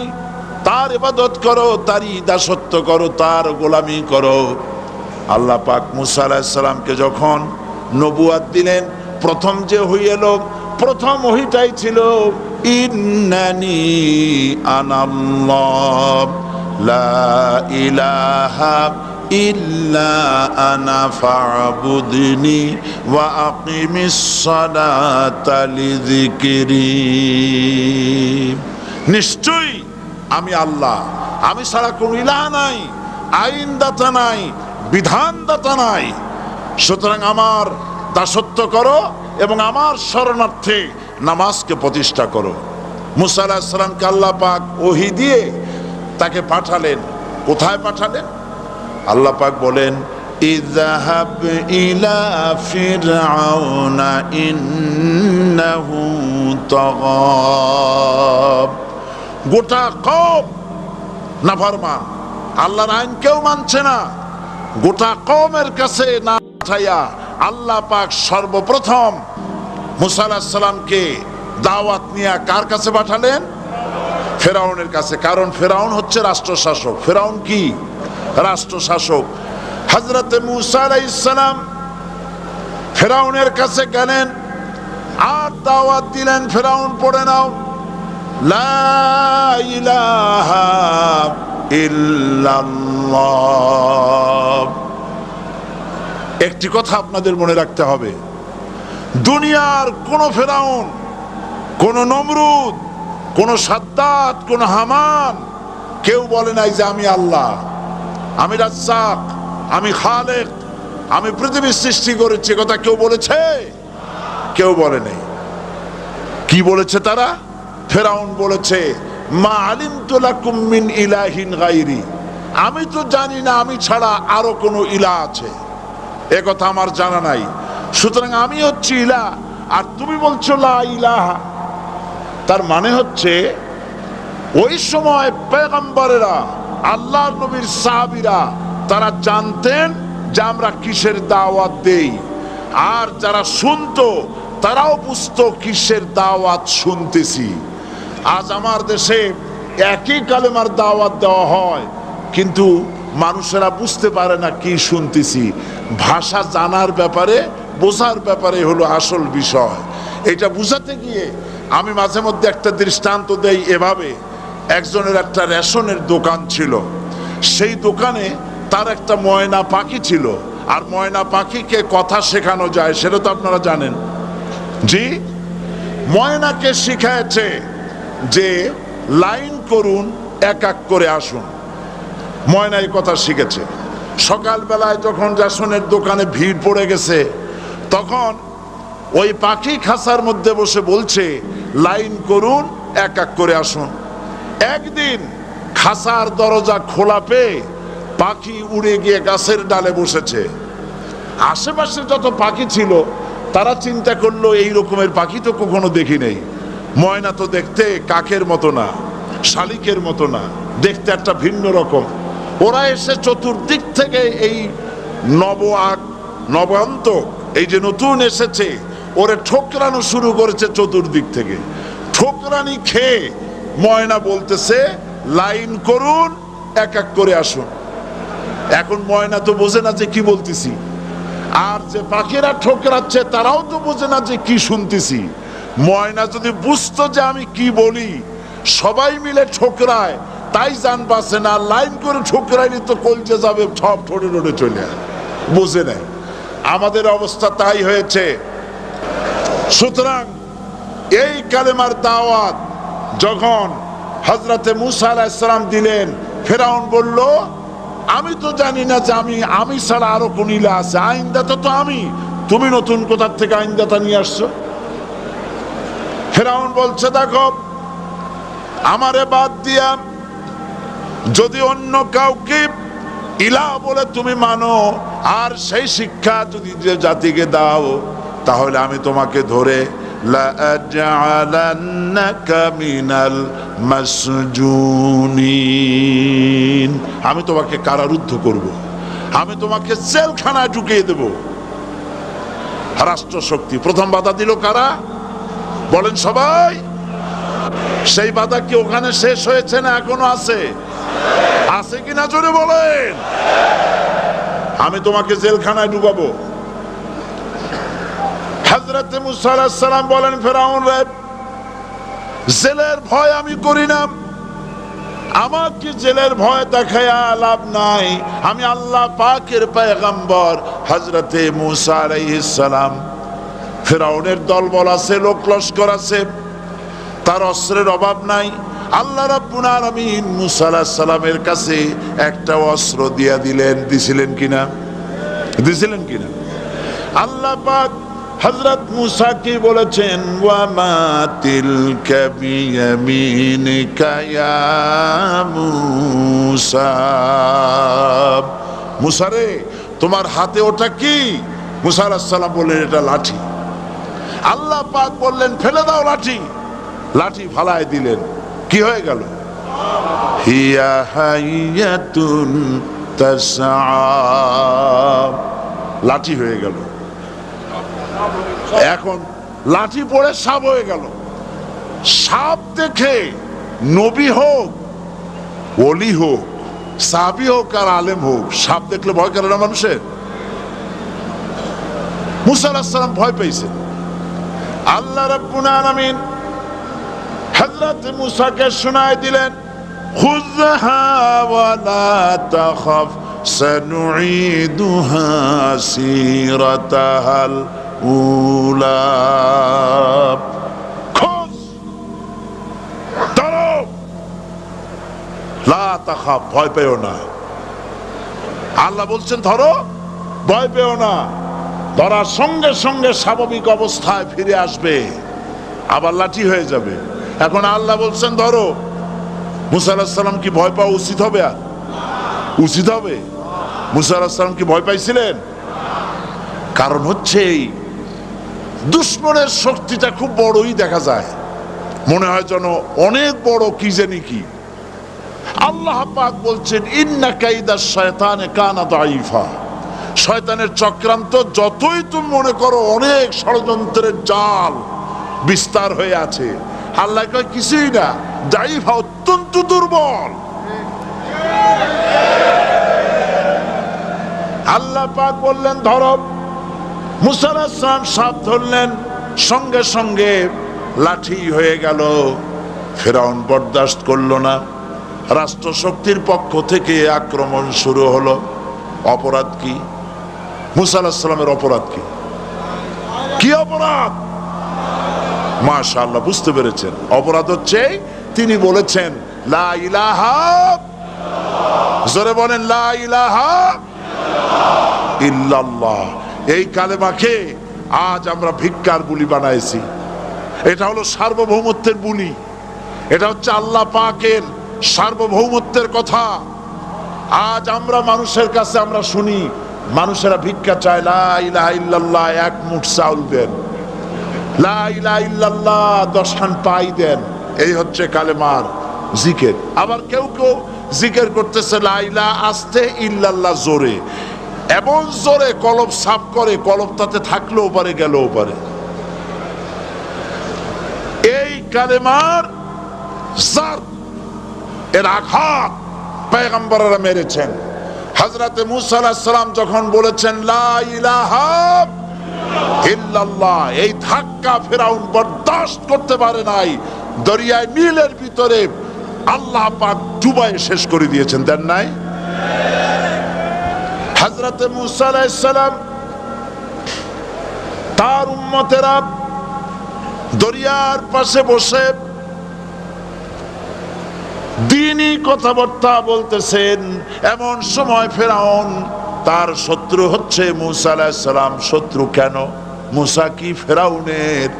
তার ইবাদত করো, তারই দাসত্ব করো, তার গোলামি করো। আল্লাহ পাক মুসা আলাইহিস সালামকে যখন নবুয়াত দিলেন, প্রথম যে ওহী এলো, প্রথম ওহীটাই ছিল ইন্নানি আনাল্লাহ লা ইলাহা ইল্লা আনা ফা'বুদনি ওয়া আকিমিস সালাতা লিযিকরি। নিশ্চয়ই আমি আল্লাহ, আমি ছাড়া কোনো ইলাহ নাই, আইনদাতা নাই, বিধানদাতা নাই, সুতরাং আমার দাসত্ব করো এবং আমার শরণার্থে নামাজকে প্রতিষ্ঠা করো। মুসা আলাইহিস সালামকে আল্লাহ পাক ওহী দিয়ে তাকে পাঠালেন। কোথায় পাঠালেন? আল্লাহ পাক বলেন, ইযহাব ইলা ফিরআউনা ইন্নাহু তাগা। গোটা কওম নাফরমান, আল্লাহর আইন কেউ মানছে না। গোটা কওমের কাছে না পাঠাইয়া আল্লাহ পাক সর্বপ্রথম মুসা আলাইহিস সালামকে দাওয়াত নিয়ে কার কাছে পাঠালেন? ফেরাউনের কাছে। কারণ ফেরাউন হচ্ছে রাষ্ট্রশাসক। ফেরাউন কি? রাষ্ট্রশাসক। হযরতে মুসা আলাইহিস সালাম ফেরাউনের কাছে গেলেন আর দাওয়াত দিলেন, ফেরাউন পড়ে নাও, লা ইলাহা ইল্লাল্লাহ। একটি কথা আপনাদের মনে রাখতে হবে, দুনিয়ার কোন ফেরাউন, কোন নমরুদ, কোন সাদ্দাত, কোন হামান কেউ বলে নাই যে আমি আল্লাহ, আমি রাজ্জাক, আমি খালেক, আমি পৃথিবীর সৃষ্টি করেছি। কথা কেউ বলেছে? কেউ বলে নাই। কি বলেছে তারা? ফেরাউন বলেছে, মা আলিমতু লাকুম মিন ইলাহিন গায়রি, আমি তো জানি না আমি ছাড়া আরো কোনো ইলাহ আছে, এ কথা আমার জানা নাই, সুতরাং আমি হচ্ছি ইলাহ আর তুমি বলছো লা ইলাহা। তার মানে হচ্ছে ওই সময় পয়গম্বরেরা, আল্লাহর নবীর সাহাবীরা তারা জানতেন যে আমরা কিসের দাওয়াত দেই, আর যারা শুনতো তারাও বুঝতো কিসের দাওয়াত শুনতেছি। আজ আমার দেশে একই কালেমার দাওয়াত দেওয়া হয়, কিন্তু মানুষেরা বুঝতে পারে না কি শুনতেছি। ভাষা জানার ব্যাপারে, বোঝার ব্যাপারে হলো আসল বিষয়। এটা বুঝাতে গিয়ে আমি মাঝে মধ্যে একটা দৃষ্টান্ত দেই এভাবে। একজনের একটা রেশনের দোকান ছিল, সেই দোকানে তার একটা ময়না পাখি ছিল, আর ময়না পাখিকে কথা শেখানো যায় সেটা তো আপনারা জানেন। জি, ময়নাকে শিখায়েছে যে লাইন করুন, এক এক করে আসুন। ময়না এই কথা শিখেছে। সকালবেলায় যখন রেশনের দোকানে ভিড় পড়ে গেছে, তখন ওই পাখি খাঁচার মধ্যে বসে বলছে লাইন করুন, এক এক করে আসুন। একদিন খাঁচার দরজা খোলা পেয়ে পাখি উড়ে গিয়ে গাছের ডালে বসেছে। আশেপাশে যত পাখি ছিল তারা চিন্তা করলো এই রকমের পাখি তো কখনো দেখি নেই। ময়না তো দেখতে কাকের মতো না, শালিকের মতো না, দেখতে একটা ভিন্ন রকম। ওরা এসে চতুর্দিক থেকে এই নবান্তক, এই যে নতুন এসেছে, ওরে ঠোকরানো শুরু করেছে চতুর্দিক থেকে। ঠোকরানি খেয়ে ময়না বলতেছে লাইন করুন, এক এক করে আসুন। এখন ময়না তো বোঝে না যে কি বলতেছি, আর যে পাখিরা ঠোকরাচ্ছে তারাও তো বোঝে না যে কি শুনতেছি। ময়না যদি বুঝতো যে আমি কি বলি, সবাই মিলে ঠোকরায়, তাই জান পাচ্ছে না। লাইন করে ঠোকরাইনি তো কলজে যাবে, সব ঠোঁটে ঠোঁটে চলে বোঝে নাই। আমাদের অবস্থা তাই হয়েছে। সুতরাং এই কালেমার দাওয়াত যখন হযরতে মুসা আলাইহিস সালাম দিলেন, ফেরাউন বলল আমি তো জানি না যে আমি ছাড়া আরো কোন ইলাহ আছে, আইনদাতা তো আমি, তুমি নতুন কোথা থেকে আইনদাতা নিয়ে আসছো? ফেরাউন বলছে দেখো, আমারে বাদ দিয়া যদি অন্য কাউকে ইলাহ বলে তুমি মানো, আর সেই শিক্ষা যদি যে জাতিকে দাও তাহলে আমি তোমাকে ধরে লাআজআলান্নাকা মিনাল মাসজুনিন, আমি তোমাকে কারারুদ্ধ করব, আমি তোমাকে জেলখানায় ঢুকিয়ে দেব। রাষ্ট্রশক্তি প্রথম বাধা দিল কারা বলেন সবাই? সেই বাধা কি ওখানে শেষ হয়েছে না এখনো আছে? আছে কিনা জোরে বলেন। আমি তোমাকে জেলখানায় ঢুকাবো। হযরত মুসা আলাইহিস সালাম বলেন, ফেরাউন রে, জেলের ভয় আমি করি না, আমাকে জেলের ভয় দেখায়া লাভ নাই। আমি আল্লাহ পাকের পয়গম্বর হযরত মুসা আলাইহিস সালাম। ফেরাউনের দলবল আছে, লোক লস্কর আছে, তার অস্ত্রের অভাব নাই। আল্লাহ রাব্বুল আলামিন মুসা আলাইহিস সালামের কাছে একটা অস্ত্র দিয়া দিলেন। দিছিলেন কিনা? দিছিলেন কিনা? আল্লাহ পাক হযরত মুসাকে বলেছেন, ওয়া মা তিলকা বিয়ামিনিকা ইয়া মুসা, মুসা রে তোমার হাতে ওটা কি? মুসা আলাইহিস সালাম বললেন, এটা লাঠি। আল্লাহ পাক বললেন, ফেলে দাও লাঠি। লাঠি ফালায় দিলেন, কি হয়ে গেল? হিয়া হাইয়াতুন তাসআ, লাঠি হয়ে গেল। এখন লাঠি পড়ে সাপ হয়ে গেল। সাপ দেখে নবী হোক, ওলি হোক, সাহাবী হোক আর আলেম হোক, সাপ দেখলে ভয় করে না মানুষের? মুসা আলাইহিস সালাম ভয় পেয়েছেন। আল্লাহ রাব্বুল আলামিন হযরত মুসাকে শোনায় দিলেন, খুযহা ওয়া লা তাখাফ সানুঈদুহা সিরাতাহাল উলা, খোঁজ, ধরো, লা তাখাফ, ভয় পেও না। আল্লাহ বলছেন ধরো, ভয় পেও না। ধরার সঙ্গে সঙ্গে স্বাভাবিক অবস্থায় ফিরে আসবে, আবার লাঠি হয়ে যাবে। এখন আল্লাহ বলছেন ধরো। মুসা আলাইহিস সালাম কি ভয় পাওয়া উচিত হবে? আর উচিত হবে? মুসা আলাইহিস সালাম কি ভয় পাইছিলেন? কারণ হচ্ছে এই দুশমনের শক্তিটা খুব বড়ই দেখা যায়, মনে হয় যেন অনেক বড়, কি জানি কি। আল্লাহ পাক বলছেন, ইন্না কাইদাশ শায়তানে কানা দাঈফা, শয়তানের চক্রান্ত যতই তুমি মনে করো অনেক ষড়যন্ত্রের জাল বিস্তার হয়ে আছে, আল্লাহ কয় কিছুই না, দাঈফা, অত্যন্ত দুর্বল। আল্লাহ পাক বললেন ধরো। মুসা আলাইহিস সালাম সাপ ধরলেন, সঙ্গে সঙ্গে লাঠি হয়ে গেল। ফেরাউন বরদাস্ত করলো না, রাষ্ট্রশক্তির পক্ষ থেকে আক্রমণ শুরু হলো। অপরাধ কি? মুসা আলাইহিস সালামের অপরাধ কি? কি অপরাধ? মাশাআল্লাহ, বুঝতে পেরেছেন। অপরাধ হচ্ছে তিনি বলেছেন লা ইলাহা, জোরে বলেন লা ইলাহা ইল্লাল্লাহ। এই কালেমাকে আজ আমরা ভিক্ষার বুলি বানাইছি। এটা হলো সার্বভৌমত্বের বুলি, এটা হচ্ছে আল্লাহ পাকের সার্বভৌমত্বের কথা। আজ আমরা মানুষের কাছে আমরা শুনি, মানুষেরা ভিক্ষা চায়, লা ইলাহা ইল্লাল্লাহ, এক মুঠ চাউল দেন, লা ইলাহা ইল্লাল্লাহ 10 খান পাই দেন। এই হচ্ছে কালেমার জিকির। আবার কেউ কেউ জিকির করতেছে লা ইলাহা আস্তে, ইল্লাল্লাহ জোরে, এমন জোরে কলব সাফ করে, কলব তাতে থাকলেও পারে, গেলেও পারে। এই কালেমার জার, এর আঘাত পয়গম্বররা মেরেছেন। হযরতে মুসা আলাইহিস সালাম যখন বলেছেন লা ইলাহা ইল্লাল্লাহ, এই ধাক্কা ফেরাউন বরদাস্ত করতে পারে নাই। দরিয়ায় নীলের ভিতরে আল্লাহ পাক ডুবাই শেষ করে দিয়েছেন, দেন নাই? হযরতে মুসা আলাইহিস সালাম, তার উম্মতেরা দরিয়ার পাশে বসে দ্বীনি কথাবার্তা বলতেছেন। এমন সময় ফেরাউন, তার শত্রু হচ্ছে মুসা আলাইহিস সালাম। শত্রু কেন? মুসা কি ফেরাউনের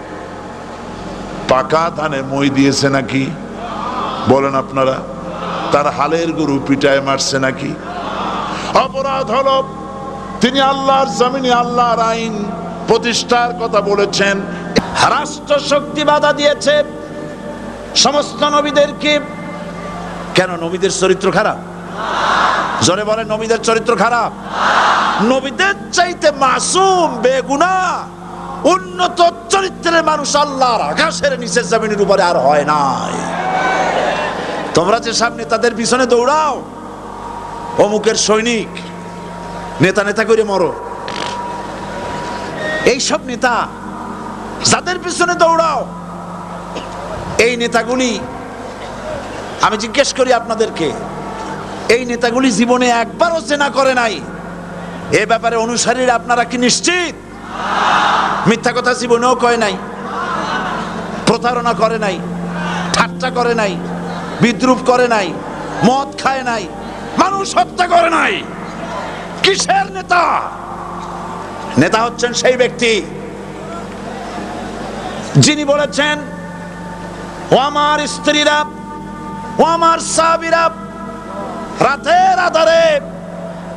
পাকা ধানে মই দিয়েছে নাকি? বলেন আপনারা। তার হালের গরু পিটায় মারছে নাকি? অপরাধ হলো তিনি আল্লাহর জমিনে আল্লাহর আইন প্রতিষ্ঠার কথা বলেছেন। রাষ্ট্র শক্তি বাধা দিয়েছে সমস্ত নবীদেরকে। কেন? নবীদের চরিত্র খারাপ? জোরে বলে, নবীদের চরিত্র খারাপ? নবীদের চাইতে মাসুম বেগুনাহ উন্নত চরিত্রের মানুষ আল্লাহর আকাশের নিচের জমিনের উপরে আর হয় নাই। তোমরা যে সামনে তাদের পিছনে দৌড়াও, অমুকের সৈনিক, নেতা নেতা করে মরো, এইসব নেতা যাদের পিছনে দৌড়াও, এই নেতাগুলি, আমি জিজ্ঞেস করি আপনাদেরকে, এই নেতাগুলি জীবনে একবারও জেনা করে নাই? এ ব্যাপারে অনুসারীরা আপনারা কি নিশ্চিত? মিথ্যা কথা জীবনেও কয় নাই, প্রতারণা করে নাই, ঠাট্টা করে নাই, বিদ্রুপ করে নাই, মদ খায় নাই, মানুষ হত্যা করে নাই। কিসের নেতা? নেতা হচ্ছেন সেই ব্যক্তি যিনি বলেছেন, ও আমার স্ত্রীরা, ও আমার সাহাবীরা, রাতের আধারে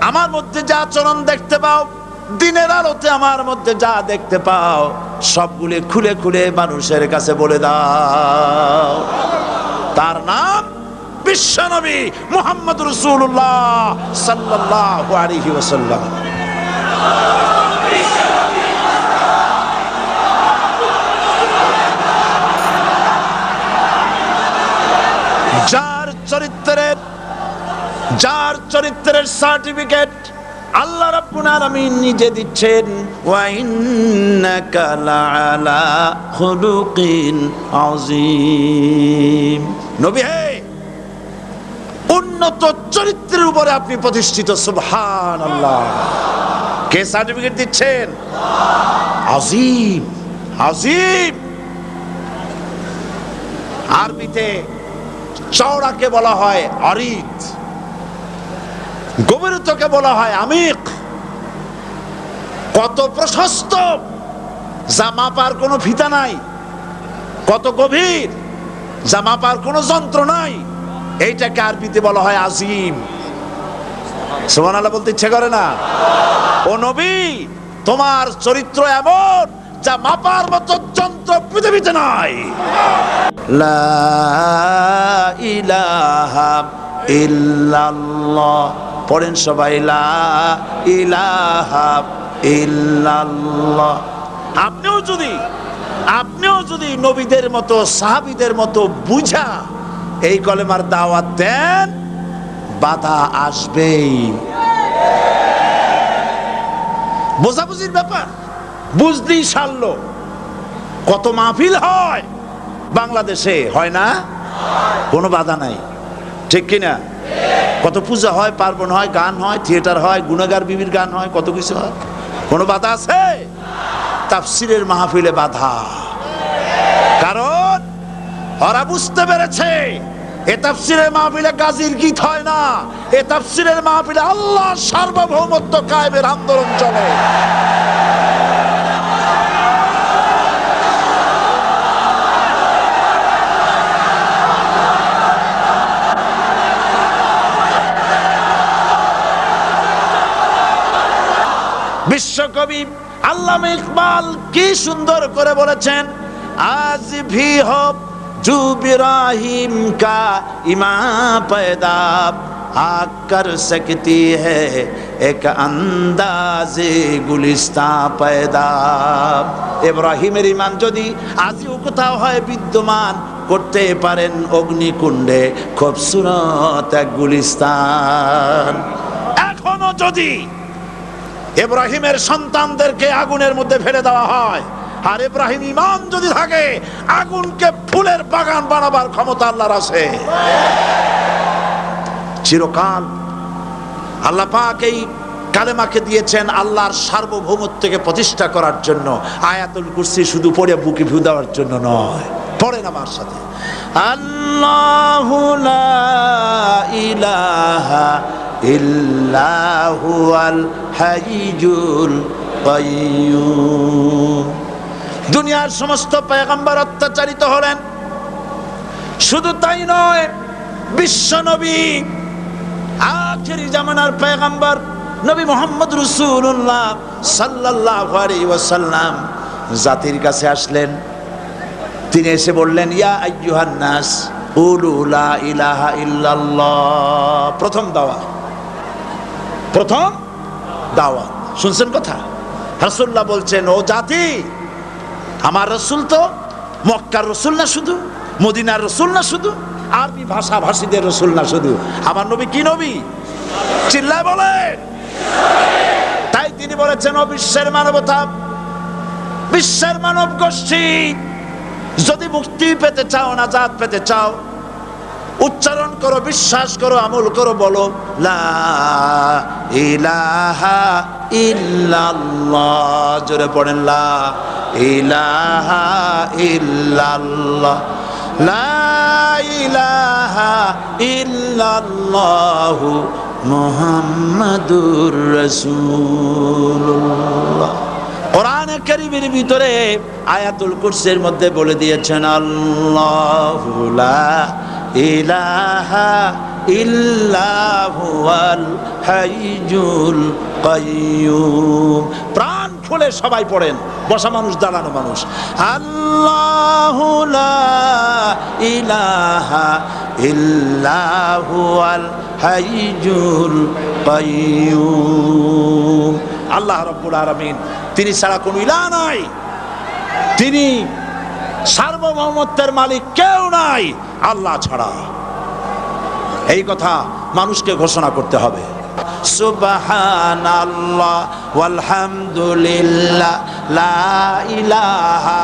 আমার মধ্যে যা আচরণ দেখতে পাও, দিনের আলোতে আমার মধ্যে যা দেখতে পাও, সবগুলি খুলে খুলে মানুষের কাছে বলে দাও। তার নাম বিশ্বনবী মুহাম্মদ রাসূলুল্লাহ সাল্লাল্লাহু আলাইহি ওয়াসাল্লাম। যার চরিত্রের সার্টিফিকেট আল্লাহ রাব্বুল আলামিন নিজে দিচ্ছেন, ওয়া ইন্নাকা লাআলা খুলুকিন আযীম। নবী হে, উন্নত চরিত্রের উপরে আপনি প্রতিষ্ঠিত। সুবহানাল্লাহ। কে সার্টিফিকেট দিচ্ছেন? আযীম, আযীম। আরবিতে চওড়াকে বলা হয় আরিদ, গভীরতাকে বলা হয় আমিক। কত প্রশস্ত, যা মাপার কোনো ফিতা নাই, কত গভীর, যা মাপার কোনো যন্ত্র নাই, এইটাকে আরবিতে বলা হয় আজিম। সুবহানাল্লাহ বলতে ইচ্ছে করে না? ও নবী, তোমার চরিত্র এমন যা মাপার মতো যন্ত্র পৃথিবীতে নাই। লা ইলাহা ইল্লাল্লাহ। পড়েন সবাই, লা ইলাহা ইল্লাল্লাহ। আপনিও যদি নবীদের মতো, সাহাবীদের মতো বুঝা এই কলেমার দাওয়াত দেন, বাধা আসবেই। বোঝাবুঝির ব্যাপার, বুঝতেই সারলো। কত মাহফিল হয় বাংলাদেশে, হয় না? কোনো বাধা নাই, ঠিক কিনা? কত পূজা হয়, পার্বণ হয়, গান হয়, থিয়েটার হয়, গুনাগার বিবির গান হয়, কত কিছু হয়। কোনো বাধা আছে? তাফসিরের মাহফিলে বাধা। কারণ ওরা বুঝতে পেরেছে এ তাফসিরের মাহফিলে গাজীর গীত হয় না, এ তাফসিরের মাহফিলে আল্লাহর সার্বভৌমত্ব কায়েমের আন্দোলন চলে। বিশ্বকবি আল্লামা ইকবাল কি সুন্দর করে বলেছেন, আজ ভি হো জু ইব্রাহিম কা ইমা पैदा आकर सकती है एक अंदाज़े गुलिस्तां पैदा। ইব্রাহিমের ঈমান যদি আজও কোথাও হয় বিদ্যমান, করতে পারেন অগ্নিকুণ্ডে খুবসুরত এক গুলিস্তান। এখনো যদি ইব্রাহিমের সন্তানদেরকে আগুনের মধ্যে ফেলে দেওয়া হয়, আর ইব্রাহিম ঈমান যদি থাকে, আগুনকে ফুলের বাগান বানাবার ক্ষমতা আল্লাহর আছে। চিরকাল আল্লাহ পাক এই কালেমাকে দিয়েছেন আল্লাহর সার্বভৌমত্বকে প্রতিষ্ঠা করার জন্য। আয়াতুল কুরসি শুধু পড়ে বুকে ফু দেওয়ার জন্য নয়। পড়েন আমার সাথে, আল্লাহু লা ইলাহা ইল্লাহু আল হাইয়ুল কাইয়্যুম। দুনিয়ার সমস্ত পয়গম্বর অত্যাচারিত হলেন, শুধু তাই নয়, বিশ্ব নবী আখেরি জামানার পয়গম্বর নবী মুহাম্মদ রাসূলুল্লাহ সাল্লাল্লাহু আলাইহি ওয়াসাল্লাম জাতির কাছে আসলেন। তিনি এসে বললেন, ইয়া আইয়ুহান নাস কুলু লা ইলাহা ইল্লাল্লাহ। প্রথম দাওয়াত শুনছেন কথা? রাসূলুল্লাহ বলছেন, ও জাতি, আমার রাসূল তো মক্কার রাসূল না শুধু, মদিনার রাসূল না শুধু, আরবি ভাষাভাষীদের রাসূল না শুধু, আমার নবী কি নবী? চিল্লায় বলেন। তাই তিনি বলেছেন, ও বিশ্বের মানবতা, বিশ্বের মানব গোষ্ঠী, যদি মুক্তি পেতে চাও, নাজাত পেতে চাও, উচ্চারণ করো, বিশ্বাস করো, আমল করো, বলো লা ইলাহা ইল্লাল্লাহ। জোরে পড়েন, লা ইলাহা ইল্লাল্লাহ, লা ইলাহা ইল্লাল্লাহু মুহাম্মাদুর রাসূলুল্লাহ। কোরআনে কারীমের ভিতরে আয়াতুল কুরসির মধ্যে বলে দিয়েছেন, আল্লাহু লা ইলাহা ইল্লা হুয়াল হাইয়ুল কাইয়্যুম। প্রাণ খুলে সবাই পড়েন, বসা মানুষ, দাঁড়ানো মানুষ। আল্লাহু লা ইলাহা ইল্লা হুয়াল হাইয়ুল কাইয়্যুম। আল্লাহ রাব্বুল আলামিন, তিনি ছাড়া কোনো ইলাহ নাই, তিনি সার্বভৌমত্বের মালিক কেউ নাই আল্লাহ ছাড়া। এই কথা মানুষকে ঘোষণা করতে হবে। সুবহানাল্লাহ ওয়ালহামদুলিল্লাহ লা ইলাহা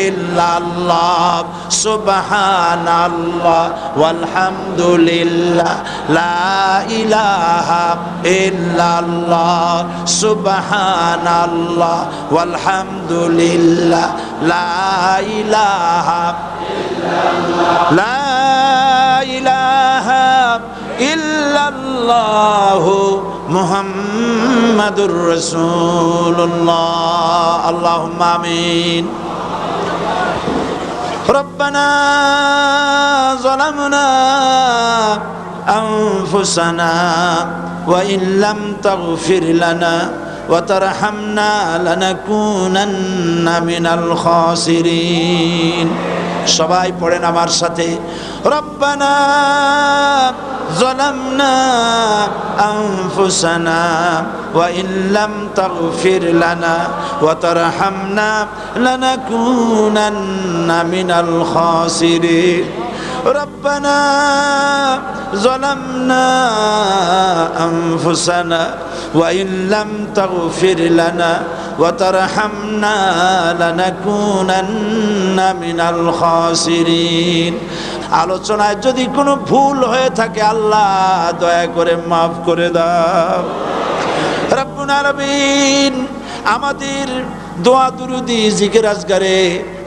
ইল্লাল্লাহ। সুবহানাল্লাহ ওয়ালহামদুলিল্লাহ লা ইলাহা ইল্লাল্লাহ। সুবহানাল্লাহ ওয়ালহামদুলিল্লাহ লা ইলাহা ইল্লাল্লাহ, লা ইলাহা ইল্লাল্লাহু মুহাম্মাদুর রাসূলুল্লাহ। আল্লাহুম্মা আমিন। রব্বানা যালামনা আনফুসানা ওয়া ইন লাম তাগফির লানা ওয়া তারহামনা লানাকুনান্না মিনাল খাসিরিন। সবাই পড়েন আমার সাথে, রব্বানা যালামনা আনফুসানা ওয়া ইন লাম তাগফির লানা ওয়া তারহামনা লানাকুনান্না মিনাল খাসিরিন। রব্বানা যালামনা আনফুসানা ওয়া ইন লাম তাগফির লানা ওয়া তারহামনা লানাকুনান্না মিনাল খাসিরিন। আলোচনায় যদি কোনো ভুল হয়ে থাকে আল্লাহ দয়া করে মাফ করে দাও। রব্বুল আলামিন, আমাদের দোয়া দুরুদি জিকির আজগারে,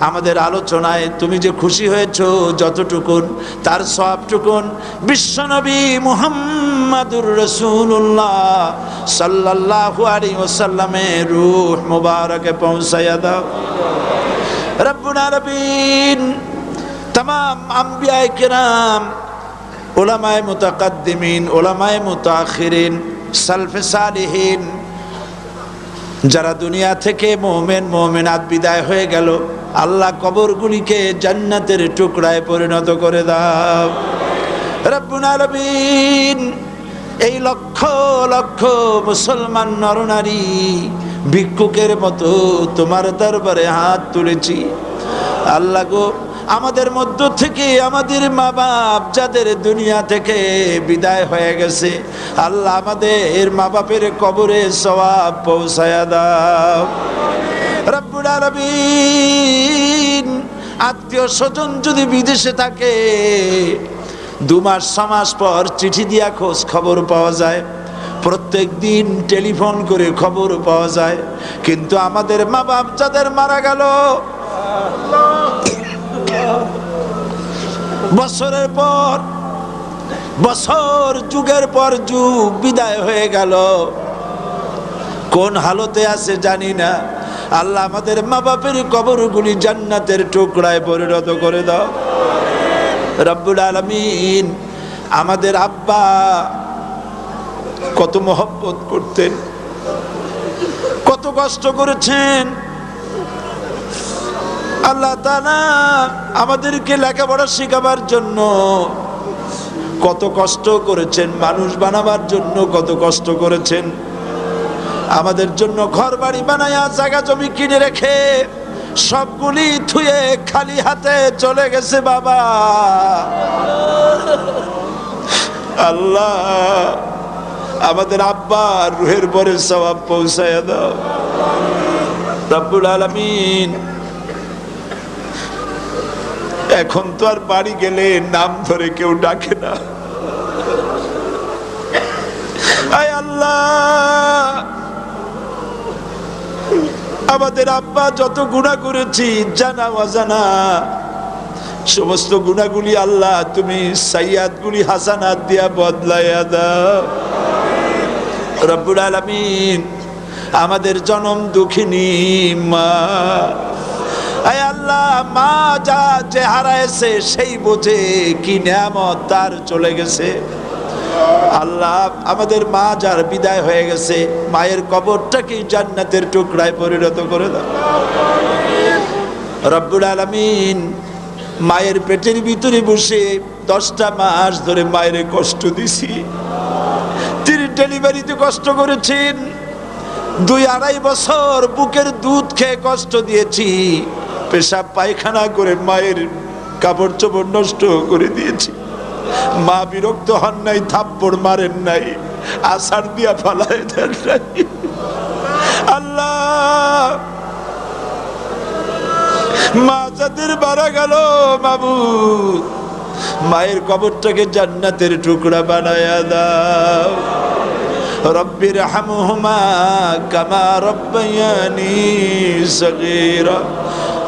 আমাদের আলোচনায় তুমি যে খুশি হয়েছো যতটুকুন, তার সওয়াবটুকুন বিশ্বনবী মুহাম্মাদুর রাসূলুল্লাহ সাল্লাল্লাহু আলাইহি ওয়াসাল্লামের রূহ মুবারকে পৌঁছায়া দাও। রব্বুল আলামিন, तमाम अंबियाए किराम, उलमाए मुतकद्दिमीन, उलमाए मुताखिरीन, सल्फे सालिहीन, যারা দুনিয়া থেকে মুমিনাত বিদায় হয়ে গেল, আল্লাহ কবরগুলিকে জান্নাতের টুকরায় পরিণত করে দাও। রব্বুল আলামিন, এই লক্ষ লক্ষ মুসলমান নরনারী ভিক্ষুকের মতো তোমার দরবারে হাত তুলেছি। আল্লাহ গো, আমাদের মধ্য থেকে আমাদের মা বাপ যাদের দুনিয়া থেকে বিদায় হয়ে গেছে, আল্লাহ আমাদের মা বাপের কবরে সওয়াব পৌঁছায়া দাও। রব্বুল আলামিন, আত্মীয় স্বজন যদি বিদেশে থাকে, 2 মাস 6 মাস পর চিঠি দিয়া খোঁজ খবর পাওয়া যায়, প্রত্যেক দিন টেলিফোন করে খবর পাওয়া যায়, কিন্তু আমাদের মা বাপ যাদের মারা গেল, বছরের পর বছর, যুগের পর যুগ বিদায় হয়ে গেল, কোন হালতে আছে জানি না। আল্লাহ আমাদের মা বাপের কবরগুলি জান্নাতের টুকরায় পরিণত করে দাও। রব্বুল আলামিন, আমাদের আব্বা কত মহব্বত করতেন, কত কষ্ট করেছেন। আল্লাহ তাআলা আমাদেরকে লেখাপড়া শেখাবার জন্য কত কষ্ট করেছেন, মানুষ বানাবার জন্য কত কষ্ট করেছেন। আমাদের জন্য ঘর বাড়ি বানায়া জায়গা জমি কিনে রেখে সবগুলি থুয়ে খালি হাতে চলে গেছে বাবা। আল্লাহ আমাদের আব্বার রুহের পরে সওয়াব পৌঁছায়া দাও রব্বুল আলামিন। এখন তো আর বাড়ি গেলে নাম ধরে কেউ ডাকে না। আয় আল্লাহ, আমাদের আব্বা যত গুনাহ করেছি জানা অজানা সমস্ত গুনাহগুলি আল্লাহ তুমি সাইয়াতগুলি হাসানাত দিয়া বদলাইয়া দাও রব্বুল আলামিন। আমাদের জনম দুঃখিনী মা, আয় আল্লাহ মা যা যে হারাইছে সেই বোঝে কি নিয়ামত তার চলে গেছে। আল্লাহ আমাদের মা যার বিদায় হয়ে গেছে, মায়ের কবরটাকে জান্নাতের টুকরায় পরিণত করে দাও রব্বুল আলামিন। মায়ের পেটের ভিতরে বসে 10টা মাস ধরে মায়ের কষ্ট দিছি। তিনি ডেলিভারিতে কষ্ট করেছেন, 2-2.5 বছর বুকের দুধ খেয়ে কষ্ট দিয়েছি, পেশাব পায়খানা করে মায়ের কাপড় চোপড় নষ্ট করে দিয়েছি। মা বিরক্ত হন নাই, থাপ্পড় মারেন নাই, আছাড় দিয়া ফালায় দেন নাই। আল্লাহ মা যাদের মারা গেল মাবুদ, মায়ের কবরটাকে জান্নাতের টুকরা বানায়া দাও রব্বির হামহুমা কামা রব্বায়ানি সগীরা।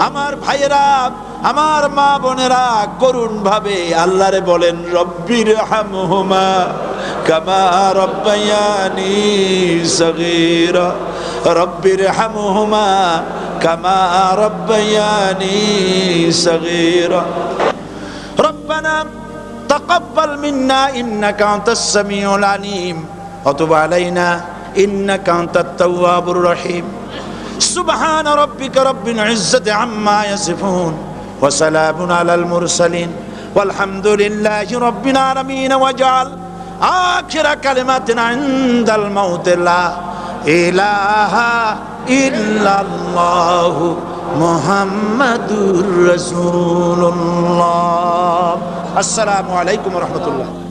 আমার ভাইয়েরা, আমার মা বোনেরা করুণ ভাবে আল্লাহরে বলেন রব্বির হামহুমা কামা রব্বায়ানি সগীরা, রব্বির হামহুমা কামা রব্বায়ানি সগীরা। রব্বানা তাকাব্বাল মিন্না ইন্নাকা আনতাস সামিউল আলিম ওয়া তুব আলাইনা ইন্নাকা আনতাত তাওয়াবুর রহিম। সুবহান রাব্বিকা রাব্বিল ইজ্জাতি আম্মা ইয়াসিফুন ওয়া সালামুন আলাল মুরসালিন ওয়ালহামদুলিল্লাহি রাব্বিল আলামিন। ওয়াজআল আখিরা কালিমাতিনা ইনদাল মাউত লা ইলাহা ইল্লাল্লাহু মুহাম্মাদুর রাসূলুল্লাহ। আসসালামু আলাইকুম ওয়া রাহমাতুল্লাহ।